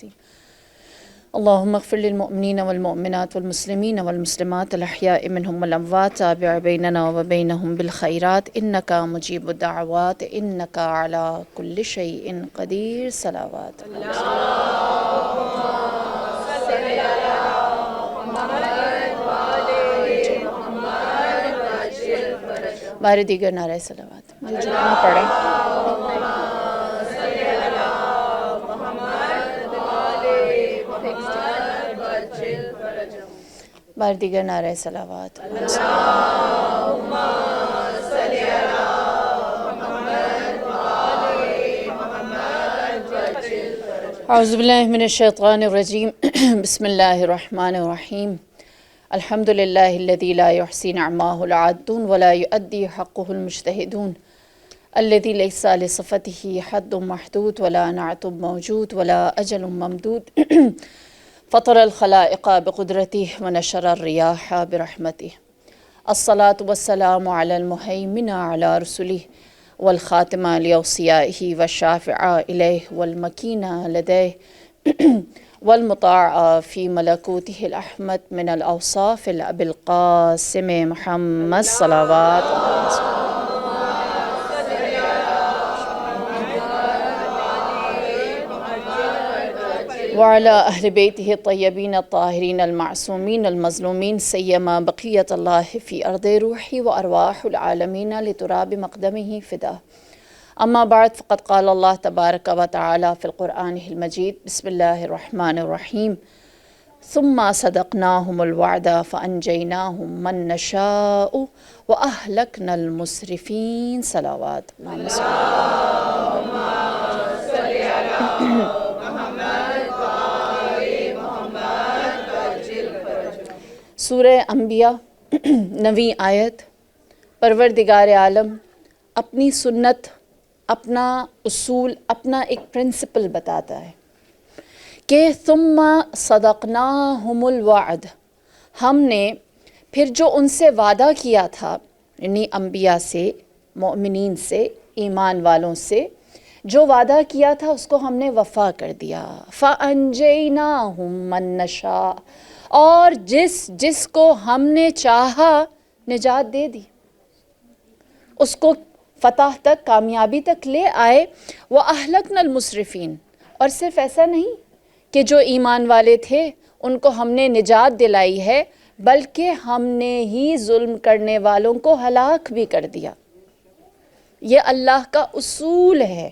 العظیم۔ اللهم اغفر للمؤمنين والمؤمنات والمسلمين والمسلمات الأحياء منهم والأموات تابع بيننا وبينهم بالخيرات إنك مجيب الدعوات إنك على كل شيء قدير صلوات بار دیگر نعرہ صلوات جو جتنا پڑھیں۔ بار دیگر نعرہ صلوات۔ اعوذ باللہ من الشیطان الرجیم بسم اللہ الرحمن الرحیم الحمد للہ الذی لا يحصی نعماہ العادون ولا يؤدی حقہ المجتہدون الذی لیس لصفته حد محدود ولا نعت موجود ولا اجل ممدود فطر الخلائق بقدرته ونشر الرياح برحمته الصلاة والسلام على المهيمن على رسله والخاتم لأوصيائه والشافع إليه والمكين لديه والمطاع في ملكوته الأحمد من الأوصاف الأبي القاسم محمد صلوات وعلى أهل بيته الطيبين الطاهرين المعصومين المظلومين سيما بقية الله في أرض روحي وأرواح العالمين لتراب مقدمه فداه أما بعد فقد قال الله تبارك وتعالى في القرآن المجيد بسم الله الرحمن الرحيم ثم صدقناهم الوعد فأنجيناهم من نشاء وأهلكنا المسرفين صلوات سورہ انبیاء 9ویں آیت۔ پروردگار عالم اپنی سنت، اپنا اصول، اپنا ایک پرنسپل بتاتا ہے کہ ثم صدقناہم الوعد، ہم نے پھر جو ان سے وعدہ کیا تھا، یعنی انبیاء سے، مؤمنین سے، ایمان والوں سے جو وعدہ کیا تھا اس کو ہم نے وفا کر دیا۔ فَأَنْجَيْنَاهُمْ مَن نَّشَاءُ، اور جس کو ہم نے چاہا نجات دے دی، اس کو فتح تک، کامیابی تک لے آئے۔ وَأَهْلَكْنَا الْمُسْرِفِينَ، اور صرف ایسا نہیں کہ جو ایمان والے تھے ان کو ہم نے نجات دلائی ہے، بلکہ ہم نے ہی ظلم کرنے والوں کو ہلاک بھی کر دیا۔ یہ اللہ کا اصول ہے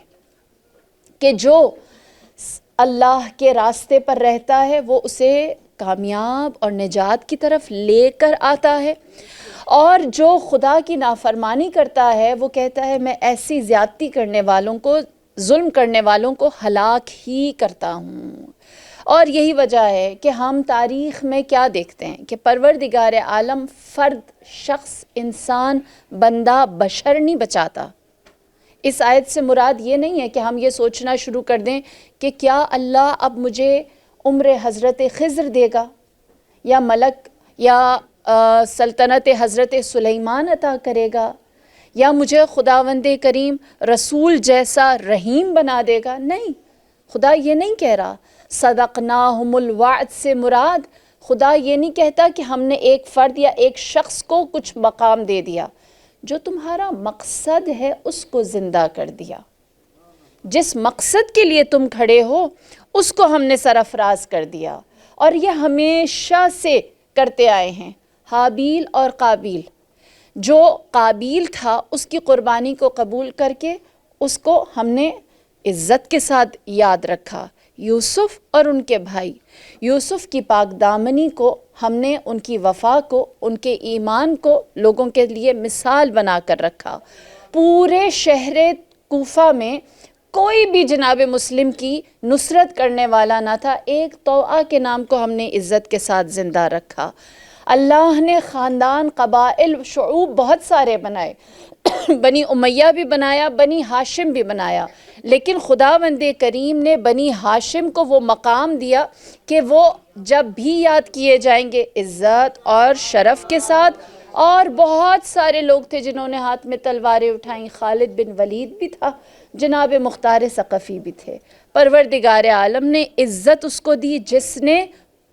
کہ جو اللہ کے راستے پر رہتا ہے وہ اسے کامیاب اور نجات کی طرف لے کر آتا ہے، اور جو خدا کی نافرمانی کرتا ہے وہ کہتا ہے میں ایسی زیادتی کرنے والوں کو، ظلم کرنے والوں کو ہلاک ہی کرتا ہوں۔ اور یہی وجہ ہے کہ ہم تاریخ میں کیا دیکھتے ہیں کہ پروردگار عالم فرد، شخص، انسان، بندہ، بشر نہیں بچاتا۔ اس آیت سے مراد یہ نہیں ہے کہ ہم یہ سوچنا شروع کر دیں کہ کیا اللہ اب مجھے عمر حضرت خضر دے گا، یا ملک، یا سلطنت حضرت سلیمان عطا کرے گا، یا مجھے خداوند کریم رسول جیسا رحیم بنا دے گا۔ نہیں، خدا یہ نہیں کہہ رہا۔ صدقناہم الوعد سے مراد خدا یہ نہیں کہتا کہ ہم نے ایک فرد یا ایک شخص کو کچھ مقام دے دیا، جو تمہارا مقصد ہے اس کو زندہ کر دیا۔ جس مقصد کے لیے تم کھڑے ہو اس کو ہم نے سرفراز کر دیا، اور یہ ہمیشہ سے کرتے آئے ہیں۔ حابیل اور قابیل، جو قابیل تھا اس کی قربانی کو قبول کر کے اس کو ہم نے عزت کے ساتھ یاد رکھا۔ یوسف اور ان کے بھائی، یوسف کی پاک دامنی کو ہم نے، ان کی وفا کو، ان کے ایمان کو لوگوں کے لیے مثال بنا کر رکھا۔ پورے شہر کوفہ میں کوئی بھی جناب مسلم کی نصرت کرنے والا نہ تھا، ایک طوعہ کے نام کو ہم نے عزت کے ساتھ زندہ رکھا۔ اللہ نے خاندان، قبائل، شعوب بہت سارے بنائے، بنی امیہ بھی بنایا، بنی ہاشم بھی بنایا، لیکن خداوند کریم نے بنی ہاشم کو وہ مقام دیا کہ وہ جب بھی یاد کیے جائیں گے عزت اور شرف کے ساتھ۔ اور بہت سارے لوگ تھے جنہوں نے ہاتھ میں تلواریں اٹھائیں، خالد بن ولید بھی تھا، جناب مختار ثقفی بھی تھے، پروردگار عالم نے عزت اس کو دی جس نے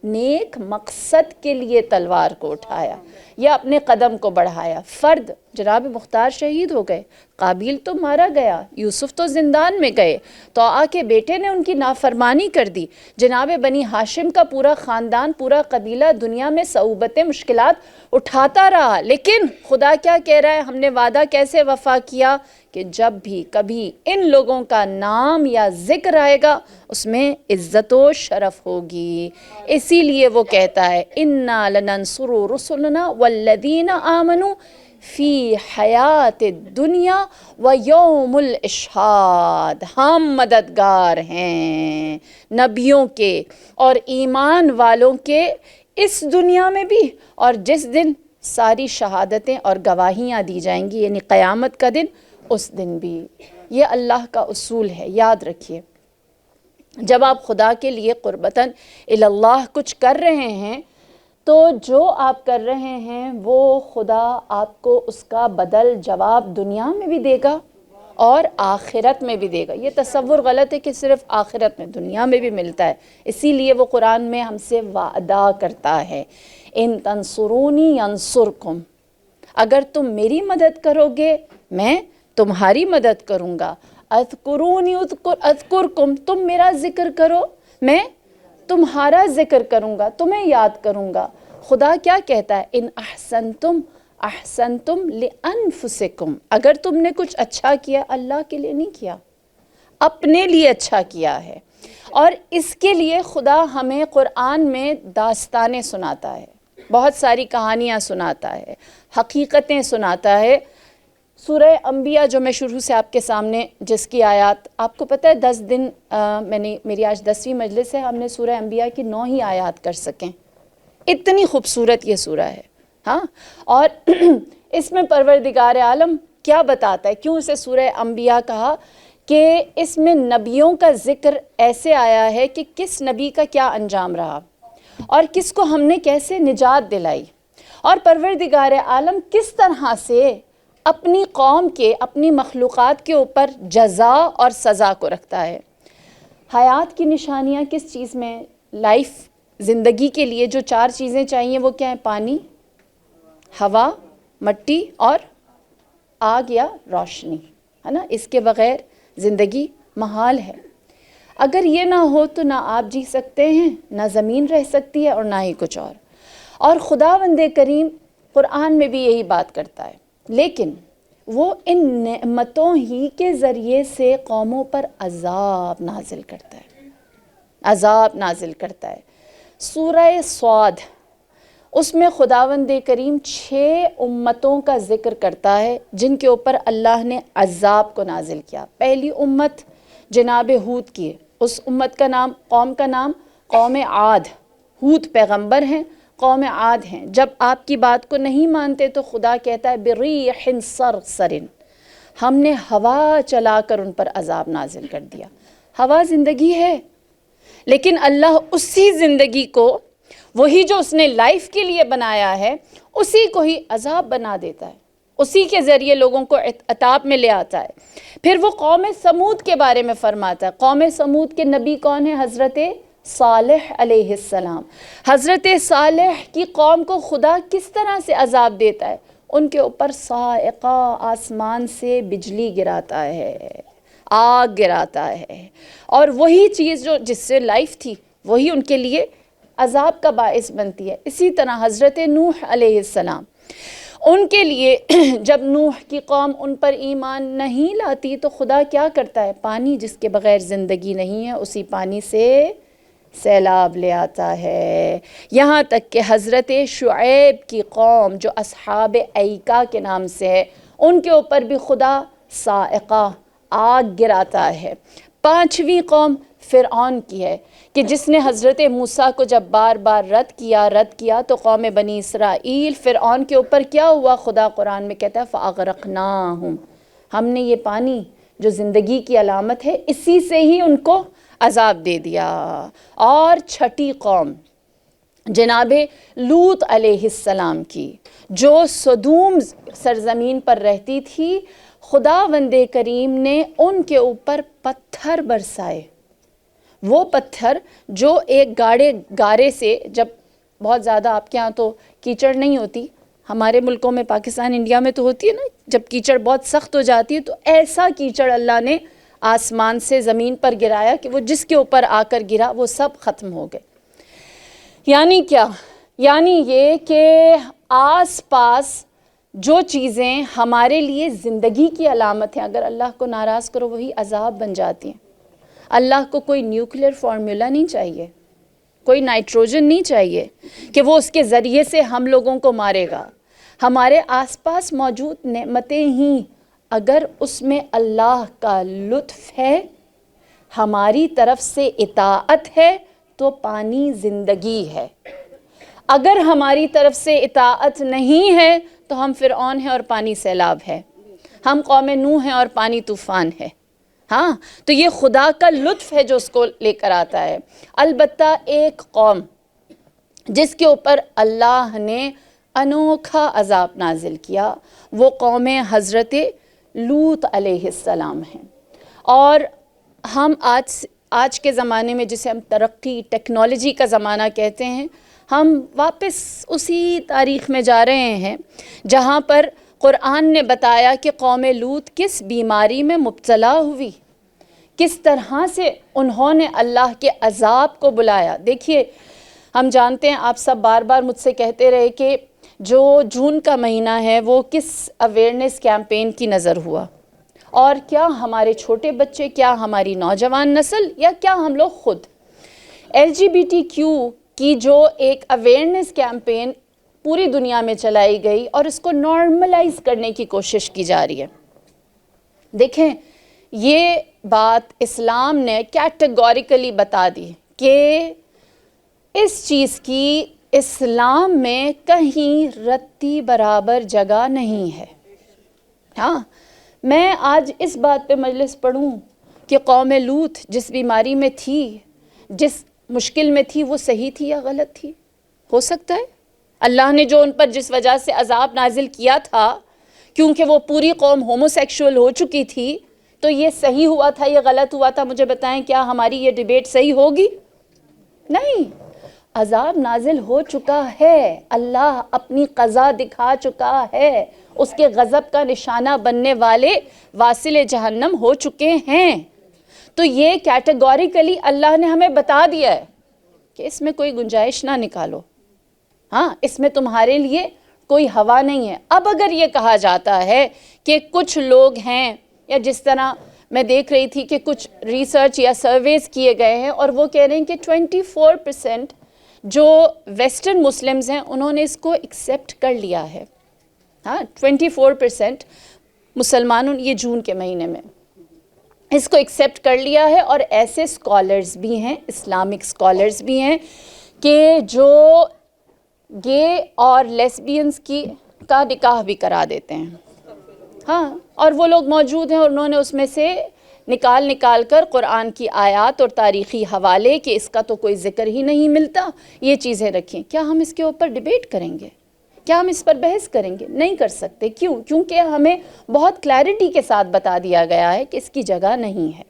نیک مقصد کے لیے تلوار کو اٹھایا یا اپنے قدم کو بڑھایا۔ فرد جناب مختار شہید ہو گئے، قابیل تو مارا گیا، یوسف تو زندان میں گئے، تو کے بیٹے نے ان کی نافرمانی کر دی، جناب بنی ہاشم کا پورا خاندان، پورا قبیلہ دنیا میں صعوبتیں مشکلات اٹھاتا رہا، لیکن خدا کیا کہہ رہا ہے؟ ہم نے وعدہ کیسے وفا کیا کہ جب بھی کبھی ان لوگوں کا نام یا ذکر آئے گا اس میں عزت و شرف ہوگی۔ اسی لیے وہ کہتا ہے اِنَّا لَنَنْصُرُ رُسُلَنَا وَالَّذِينَ آمَنُوا فی حیات الدنیا ویوم الاشہاد، ہم مددگار ہیں نبیوں کے اور ایمان والوں کے اس دنیا میں بھی، اور جس دن ساری شہادتیں اور گواہیاں دی جائیں گی یعنی قیامت کا دن، اس دن بھی۔ یہ اللہ کا اصول ہے، یاد رکھیے۔ جب آپ خدا کے لیے قربتاً اللہ کچھ کر رہے ہیں تو جو آپ کر رہے ہیں وہ خدا آپ کو اس کا بدل جواب دنیا میں بھی دے گا اور آخرت میں بھی دے گا۔ یہ تصور غلط ہے کہ صرف آخرت میں، دنیا میں بھی ملتا ہے۔ اسی لیے وہ قرآن میں ہم سے وعدہ کرتا ہے ان تنصرونی ینصرکم، اگر تم میری مدد کرو گے میں تمہاری مدد کروں گا، اذکرونی اذکرکم، تم میرا ذکر کرو میں تمہارا ذکر کروں گا، تمہیں یاد کروں گا۔ خدا کیا کہتا ہے؟ ان احسنتم احسنتم لانفسکم، اگر تم نے کچھ اچھا کیا اللہ کے لیے نہیں کیا، اپنے لیے اچھا کیا ہے۔ اور اس کے لیے خدا ہمیں قرآن میں داستانیں سناتا ہے، بہت ساری کہانیاں سناتا ہے، حقیقتیں سناتا ہے۔ سورہ انبیاء جو میں شروع سے آپ کے سامنے جس کی آیات آپ کو پتہ ہے 10 دن میری آج 10ویں مجلس ہے، ہم نے سورہ انبیاء کی 9 ہی آیات کر سکیں، اتنی خوبصورت یہ سورہ ہے۔ ہاں، اور اس میں پروردگار عالم کیا بتاتا ہے، کیوں اسے سورہ انبیاء کہا؟ کہ اس میں نبیوں کا ذکر ایسے آیا ہے کہ کس نبی کا کیا انجام رہا اور کس کو ہم نے کیسے نجات دلائی، اور پروردگار عالم کس طرح سے اپنی قوم کے، اپنی مخلوقات کے اوپر جزا اور سزا کو رکھتا ہے۔ حیات کی نشانیاں کس چیز میں؟ لائف، زندگی کے لیے جو 4 چیزیں چاہیے وہ کیا ہیں؟ پانی، ہوا، مٹی اور آگ یا روشنی، ہے نا؟ اس کے بغیر زندگی محال ہے۔ اگر یہ نہ ہو تو نہ آپ جی سکتے ہیں، نہ زمین رہ سکتی ہے اور نہ ہی کچھ اور خداوند کریم قرآن میں بھی یہی بات کرتا ہے، لیکن وہ ان نعمتوں ہی کے ذریعے سے قوموں پر عذاب نازل کرتا ہے، عذاب نازل کرتا ہے۔ سورہ صاد، اس میں خداوند کریم 6 امتوں کا ذکر کرتا ہے جن کے اوپر اللہ نے عذاب کو نازل کیا۔ پہلی امت جناب ہود کی، اس امت کا نام، قوم کا نام قوم عاد، ہود پیغمبر ہیں، قوم عاد ہیں۔ جب آپ کی بات کو نہیں مانتے تو خدا کہتا ہے بِرِيحٍ صَرْصَرٍ، ہم نے ہوا چلا کر ان پر عذاب نازل کر دیا۔ ہوا زندگی ہے، لیکن اللہ اسی زندگی کو، وہی جو اس نے لائف کے لیے بنایا ہے، اسی کو ہی عذاب بنا دیتا ہے، اسی کے ذریعے لوگوں کو عذاب میں لے آتا ہے۔ پھر وہ قوم سمود کے بارے میں فرماتا ہے۔ قوم سمود کے نبی کون ہیں؟ حضرت صالح علیہ السلام۔ حضرت صالح کی قوم کو خدا کس طرح سے عذاب دیتا ہے؟ ان کے اوپر صاعقہ، آسمان سے بجلی گراتا ہے، آگ گراتا ہے، اور وہی چیز جو جس سے لائف تھی وہی ان کے لیے عذاب کا باعث بنتی ہے۔ اسی طرح حضرت نوح علیہ السلام، ان کے لیے جب نوح کی قوم ان پر ایمان نہیں لاتی تو خدا کیا کرتا ہے؟ پانی جس کے بغیر زندگی نہیں ہے، اسی پانی سے سیلاب لے آتا ہے۔ یہاں تک کہ حضرت شعیب کی قوم جو اصحاب ایکا کے نام سے ہے، ان کے اوپر بھی خدا صاعقہ، آگ گراتا ہے۔ 5ویں قوم فرعون کی ہے کہ جس نے حضرت موسیٰ کو جب بار بار رد کیا تو قوم بنی اسرائیل، فرعون کے اوپر کیا ہوا؟ خدا قرآن میں کہتا ہے فَأَغْرَقْنَاهُمْ، ہم نے یہ پانی جو زندگی کی علامت ہے اسی سے ہی ان کو عذاب دے دیا۔ اور 6ٹھی قوم جناب لوط علیہ السلام کی، جو سدوم سرزمین پر رہتی تھی، خداوند کریم نے ان کے اوپر پتھر برسائے، وہ پتھر جو ایک گارے سے، جب بہت زیادہ آپ کے ہاں تو کیچڑ نہیں ہوتی، ہمارے ملکوں میں پاکستان انڈیا میں تو ہوتی ہے نا، جب کیچڑ بہت سخت ہو جاتی ہے تو ایسا کیچڑ اللہ نے آسمان سے زمین پر گرایا کہ وہ جس کے اوپر آ کر گرا وہ سب ختم ہو گئے۔ یعنی کیا؟ یعنی یہ کہ آس پاس جو چیزیں ہمارے لیے زندگی کی علامت ہیں، اگر اللہ کو ناراض کرو وہی عذاب بن جاتی ہیں۔ اللہ کو کوئی نیوکلیئر فارمولا نہیں چاہیے، کوئی نائٹروجن نہیں چاہیے کہ وہ اس کے ذریعے سے ہم لوگوں کو مارے گا۔ ہمارے آس پاس موجود نعمتیں ہی اگر اس میں اللہ کا لطف ہے، ہماری طرف سے اطاعت ہے تو پانی زندگی ہے۔ اگر ہماری طرف سے اطاعت نہیں ہے تو ہم فرعون ہیں اور پانی سیلاب ہے، ہم قوم نوح ہیں اور پانی طوفان ہے۔ ہاں، تو یہ خدا کا لطف ہے جو اس کو لے کر آتا ہے۔ البتہ ایک قوم جس کے اوپر اللہ نے انوکھا عذاب نازل کیا وہ قوم حضرت لوط علیہ السلام ہیں۔ اور ہم آج کے زمانے میں جسے ہم ترقی ٹیکنالوجی کا زمانہ کہتے ہیں، ہم واپس اسی تاریخ میں جا رہے ہیں جہاں پر قرآن نے بتایا کہ قوم لوط کس بیماری میں مبتلا ہوئی، کس طرح سے انہوں نے اللہ کے عذاب کو بلایا۔ دیکھیے، ہم جانتے ہیں، آپ سب بار بار مجھ سے کہتے رہے کہ جو جون کا مہینہ ہے وہ کس اویئرنیس کیمپین کی نظر ہوا، اور کیا ہمارے چھوٹے بچے، کیا ہماری نوجوان نسل، یا کیا ہم لوگ خود LGBTQ کی جو ایک اویئرنیس کیمپین پوری دنیا میں چلائی گئی اور اس کو نارملائز کرنے کی کوشش کی جا رہی ہے۔ دیکھیں، یہ بات اسلام نے کیٹیگوریکلی بتا دی کہ اس چیز کی اسلام میں کہیں رتی برابر جگہ نہیں ہے۔ ہاں، میں آج اس بات پہ مجلس پڑھوں کہ قوم لوط جس بیماری میں تھی، جس مشکل میں تھی، وہ صحیح تھی یا غلط تھی؟ ہو سکتا ہے اللہ نے جو ان پر جس وجہ سے عذاب نازل کیا تھا، کیونکہ وہ پوری قوم ہومو سیکشول ہو چکی تھی، تو یہ صحیح ہوا تھا، یہ غلط ہوا تھا؟ مجھے بتائیں، کیا ہماری یہ ڈیبیٹ صحیح ہوگی؟ نہیں، عذاب نازل ہو چکا ہے، اللہ اپنی قضا دکھا چکا ہے، اس کے غضب کا نشانہ بننے والے واصل جہنم ہو چکے ہیں۔ تو یہ کیٹیگوریکلی اللہ نے ہمیں بتا دیا ہے کہ اس میں کوئی گنجائش نہ نکالو، ہاں، اس میں تمہارے لیے کوئی ہوا نہیں ہے۔ اب اگر یہ کہا جاتا ہے کہ کچھ لوگ ہیں، یا جس طرح میں دیکھ رہی تھی کہ کچھ ریسرچ یا سرویز کیے گئے ہیں اور وہ کہہ رہے ہیں کہ 24% جو ویسٹرن مسلمز ہیں انہوں نے اس کو ایکسیپٹ کر لیا ہے۔ ہاں، 24% مسلمانوں نے یہ جون کے مہینے میں اس کو ایکسیپٹ کر لیا ہے، اور ایسے اسکالرز بھی ہیں، اسلامک اسکالرز بھی ہیں کہ جو گے اور لیسبینز کا نکاح بھی کرا دیتے ہیں۔ ہاں، اور وہ لوگ موجود ہیں اور انہوں نے اس میں سے نکال کر قرآن کی آیات اور تاریخی حوالے کہ اس کا تو کوئی ذکر ہی نہیں ملتا، یہ چیزیں رکھیں۔ کیا ہم اس کے اوپر ڈیبیٹ کریں گے؟ کیا ہم اس پر بحث کریں گے؟ نہیں کر سکتے۔ کیوں؟ کیونکہ ہمیں بہت کلیئرٹی کے ساتھ بتا دیا گیا ہے کہ اس کی جگہ نہیں ہے۔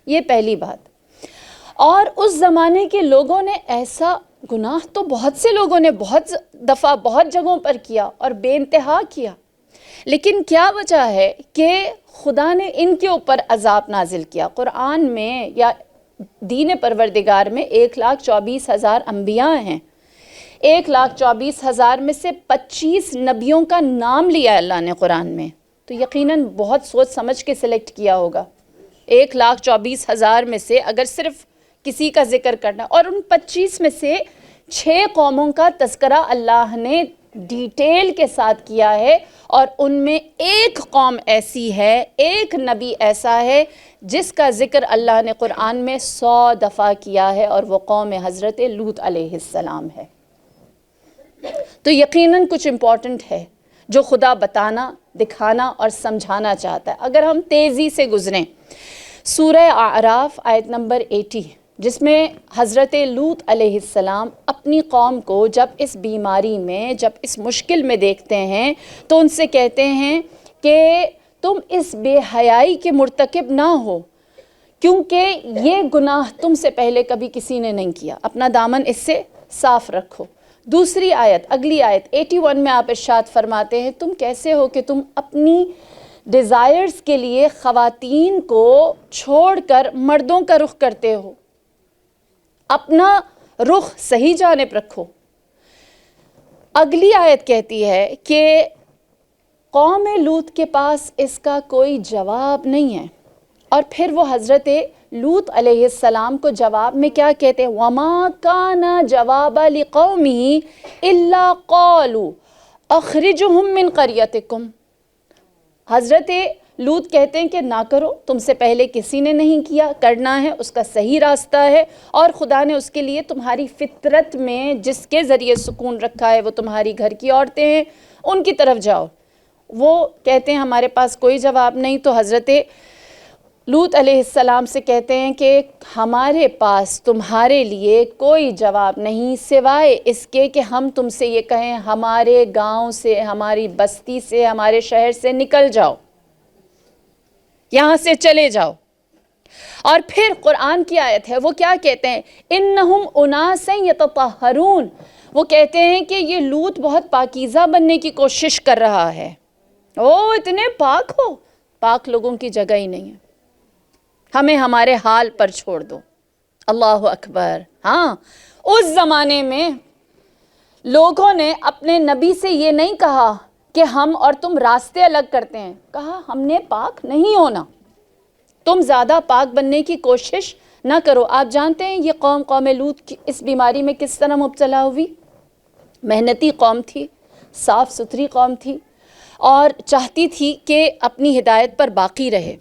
یہ پہلی بات۔ اور اس زمانے کے لوگوں نے ایسا گناہ تو بہت سے لوگوں نے بہت دفعہ بہت جگہوں پر کیا اور بے انتہا کیا، لیکن کیا وجہ ہے کہ خدا نے ان کے اوپر عذاب نازل کیا؟ قرآن میں یا دین پروردگار میں 1,24,000 انبیاء ہیں، 1,24,000 میں سے 25 نبیوں کا نام لیا ہے اللہ نے قرآن میں، تو یقیناً بہت سوچ سمجھ کے سلیکٹ کیا ہوگا۔ 1,24,000 میں سے اگر صرف کسی کا ذکر کرنا، اور ان 25 میں سے 6 قوموں کا تذکرہ اللہ نے ڈیٹیل کے ساتھ کیا ہے، اور ان میں ایک قوم ایسی ہے، ایک نبی ایسا ہے جس کا ذکر اللہ نے قرآن میں 100 دفعہ کیا ہے، اور وہ قوم حضرت لوط علیہ السلام ہے۔ تو یقیناً کچھ امپورٹنٹ ہے جو خدا بتانا، دکھانا اور سمجھانا چاہتا ہے۔ اگر ہم تیزی سے گزریں، سورہ اعراف آیت نمبر 80، جس میں حضرت لوط علیہ السلام اپنی قوم کو جب اس بیماری میں، جب اس مشکل میں دیکھتے ہیں تو ان سے کہتے ہیں کہ تم اس بے حیائی کے مرتکب نہ ہو، کیونکہ یہ گناہ تم سے پہلے کبھی کسی نے نہیں کیا، اپنا دامن اس سے صاف رکھو۔ دوسری آیت، اگلی آیت 81 میں آپ ارشاد فرماتے ہیں تم کیسے ہو کہ تم اپنی ڈیزائرز کے لیے خواتین کو چھوڑ کر مردوں کا رخ کرتے ہو، اپنا رخ صحیح جانب رکھو۔ اگلی آیت کہتی ہے کہ قوم لوط کے پاس اس کا کوئی جواب نہیں ہے، اور پھر وہ حضرت لوط علیہ السلام کو جواب میں کیا کہتے ہیں؟ وَمَا كَانَ جَوَابَ لِقَوْمِهِ إِلَّا قَالُوا أَخْرِجْهُمْ مِنْ قَرْيَتِكُمْ۔ حضرت لوط کہتے ہیں کہ نہ کرو، تم سے پہلے کسی نے نہیں کیا، کرنا ہے اس کا صحیح راستہ ہے، اور خدا نے اس کے لیے تمہاری فطرت میں جس کے ذریعے سکون رکھا ہے وہ تمہاری گھر کی عورتیں ہیں، ان کی طرف جاؤ۔ وہ کہتے ہیں ہمارے پاس کوئی جواب نہیں، تو حضرت لوط علیہ السلام سے کہتے ہیں کہ ہمارے پاس تمہارے لیے کوئی جواب نہیں سوائے اس کے کہ ہم تم سے یہ کہیں ہمارے گاؤں سے، ہماری بستی سے، ہمارے شہر سے نکل جاؤ، یہاں سے چلے جاؤ۔ اور پھر قرآن کی آیت ہے، وہ کیا کہتے ہیں؟ انہم اناس یتطہرون، وہ کہتے ہیں کہ یہ لوط بہت پاکیزہ بننے کی کوشش کر رہا ہے۔ او اتنے پاک ہو، پاک لوگوں کی جگہ ہی نہیں ہے، ہمیں ہمارے حال پر چھوڑ دو۔ اللہ اکبر۔ ہاں، اس زمانے میں لوگوں نے اپنے نبی سے یہ نہیں کہا کہ ہم اور تم راستے الگ کرتے ہیں، کہا ہم نے پاک نہیں ہونا، تم زیادہ پاک بننے کی کوشش نہ کرو۔ آپ جانتے ہیں یہ قوم لوط کی اس بیماری میں کس طرح مبتلا ہوئی؟ محنتی قوم تھی، صاف ستھری قوم تھی، اور چاہتی تھی کہ اپنی ہدایت پر باقی رہے۔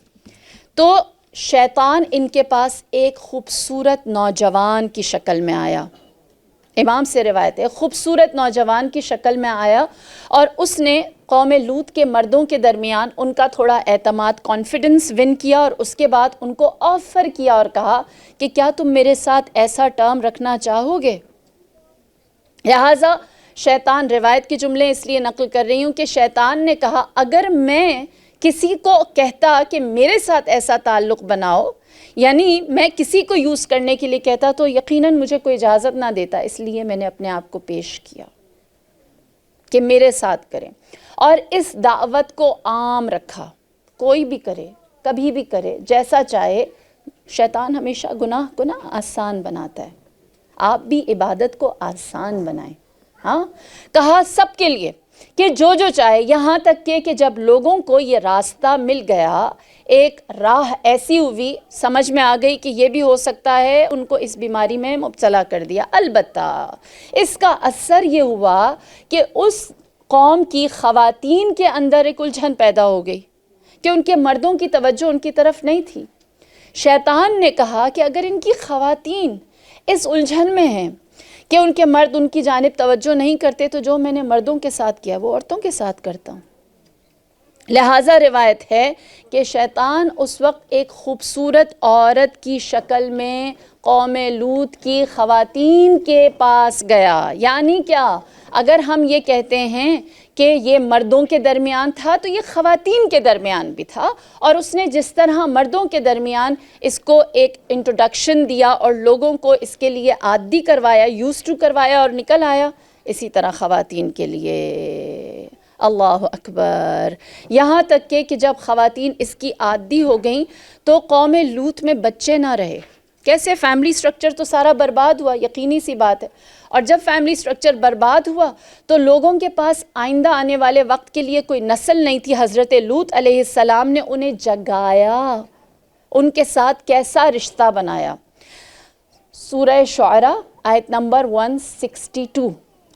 تو شیطان ان کے پاس ایک خوبصورت نوجوان کی شکل میں آیا، امام سے روایت ہے، خوبصورت نوجوان کی شکل میں آیا، اور اس نے قوم لوط کے مردوں کے درمیان ان کا تھوڑا اعتماد، کانفیڈنس ون کیا، اور اس کے بعد ان کو آفر کیا اور کہا کہ کیا تم میرے ساتھ ایسا ٹرم رکھنا چاہو گے؟ لہٰذا شیطان، روایت کے جملے اس لیے نقل کر رہی ہوں کہ شیطان نے کہا اگر میں کسی کو کہتا کہ میرے ساتھ ایسا تعلق بناؤ، یعنی میں کسی کو یوز کرنے کے لیے کہتا، تو یقیناً مجھے کوئی اجازت نہ دیتا، اس لیے میں نے اپنے آپ کو پیش کیا کہ میرے ساتھ کریں، اور اس دعوت کو عام رکھا، کوئی بھی کرے، کبھی بھی کرے، جیسا چاہے۔ شیطان ہمیشہ گناہ آسان بناتا ہے، آپ بھی عبادت کو آسان بنائیں۔ ہاں، کہا سب کے لیے کہ جو چاہے، یہاں تک کہ جب لوگوں کو یہ راستہ مل گیا، ایک راہ ایسی ہوئی، سمجھ میں آ گئی کہ یہ بھی ہو سکتا ہے ان کو اس بیماری میں مبتلا کر دیا۔ البتہ اس کا اثر یہ ہوا کہ اس قوم کی خواتین کے اندر ایک الجھن پیدا ہو گئی کہ ان کے مردوں کی توجہ ان کی طرف نہیں تھی۔ شیطان نے کہا کہ اگر ان کی خواتین اس الجھن میں ہیں کہ ان کے مرد ان کی جانب توجہ نہیں کرتے، تو جو میں نے مردوں کے ساتھ کیا وہ عورتوں کے ساتھ کرتا ہوں۔ لہٰذا روایت ہے کہ شیطان اس وقت ایک خوبصورت عورت کی شکل میں قوم لوط کی خواتین کے پاس گیا۔ یعنی کیا؟ اگر ہم یہ کہتے ہیں کہ یہ مردوں کے درمیان تھا، تو یہ خواتین کے درمیان بھی تھا، اور اس نے جس طرح مردوں کے درمیان اس کو ایک انٹروڈکشن دیا اور لوگوں کو اس کے لیے عادی کروایا، یوز ٹو کروایا، اور نکل آیا، اسی طرح خواتین کے لیے۔ اللہ اکبر۔ یہاں تک کہ جب خواتین اس کی عادی ہو گئیں تو قوم لوط میں بچے نہ رہے۔ کیسے؟ فیملی سٹرکچر تو سارا برباد ہوا، یقینی سی بات ہے، اور جب فیملی سٹرکچر برباد ہوا تو لوگوں کے پاس آئندہ آنے والے وقت کے لیے کوئی نسل نہیں تھی۔ حضرت لوط علیہ السلام نے انہیں جگایا، ان کے ساتھ کیسا رشتہ بنایا۔ سورہ شعراء آیت نمبر 162،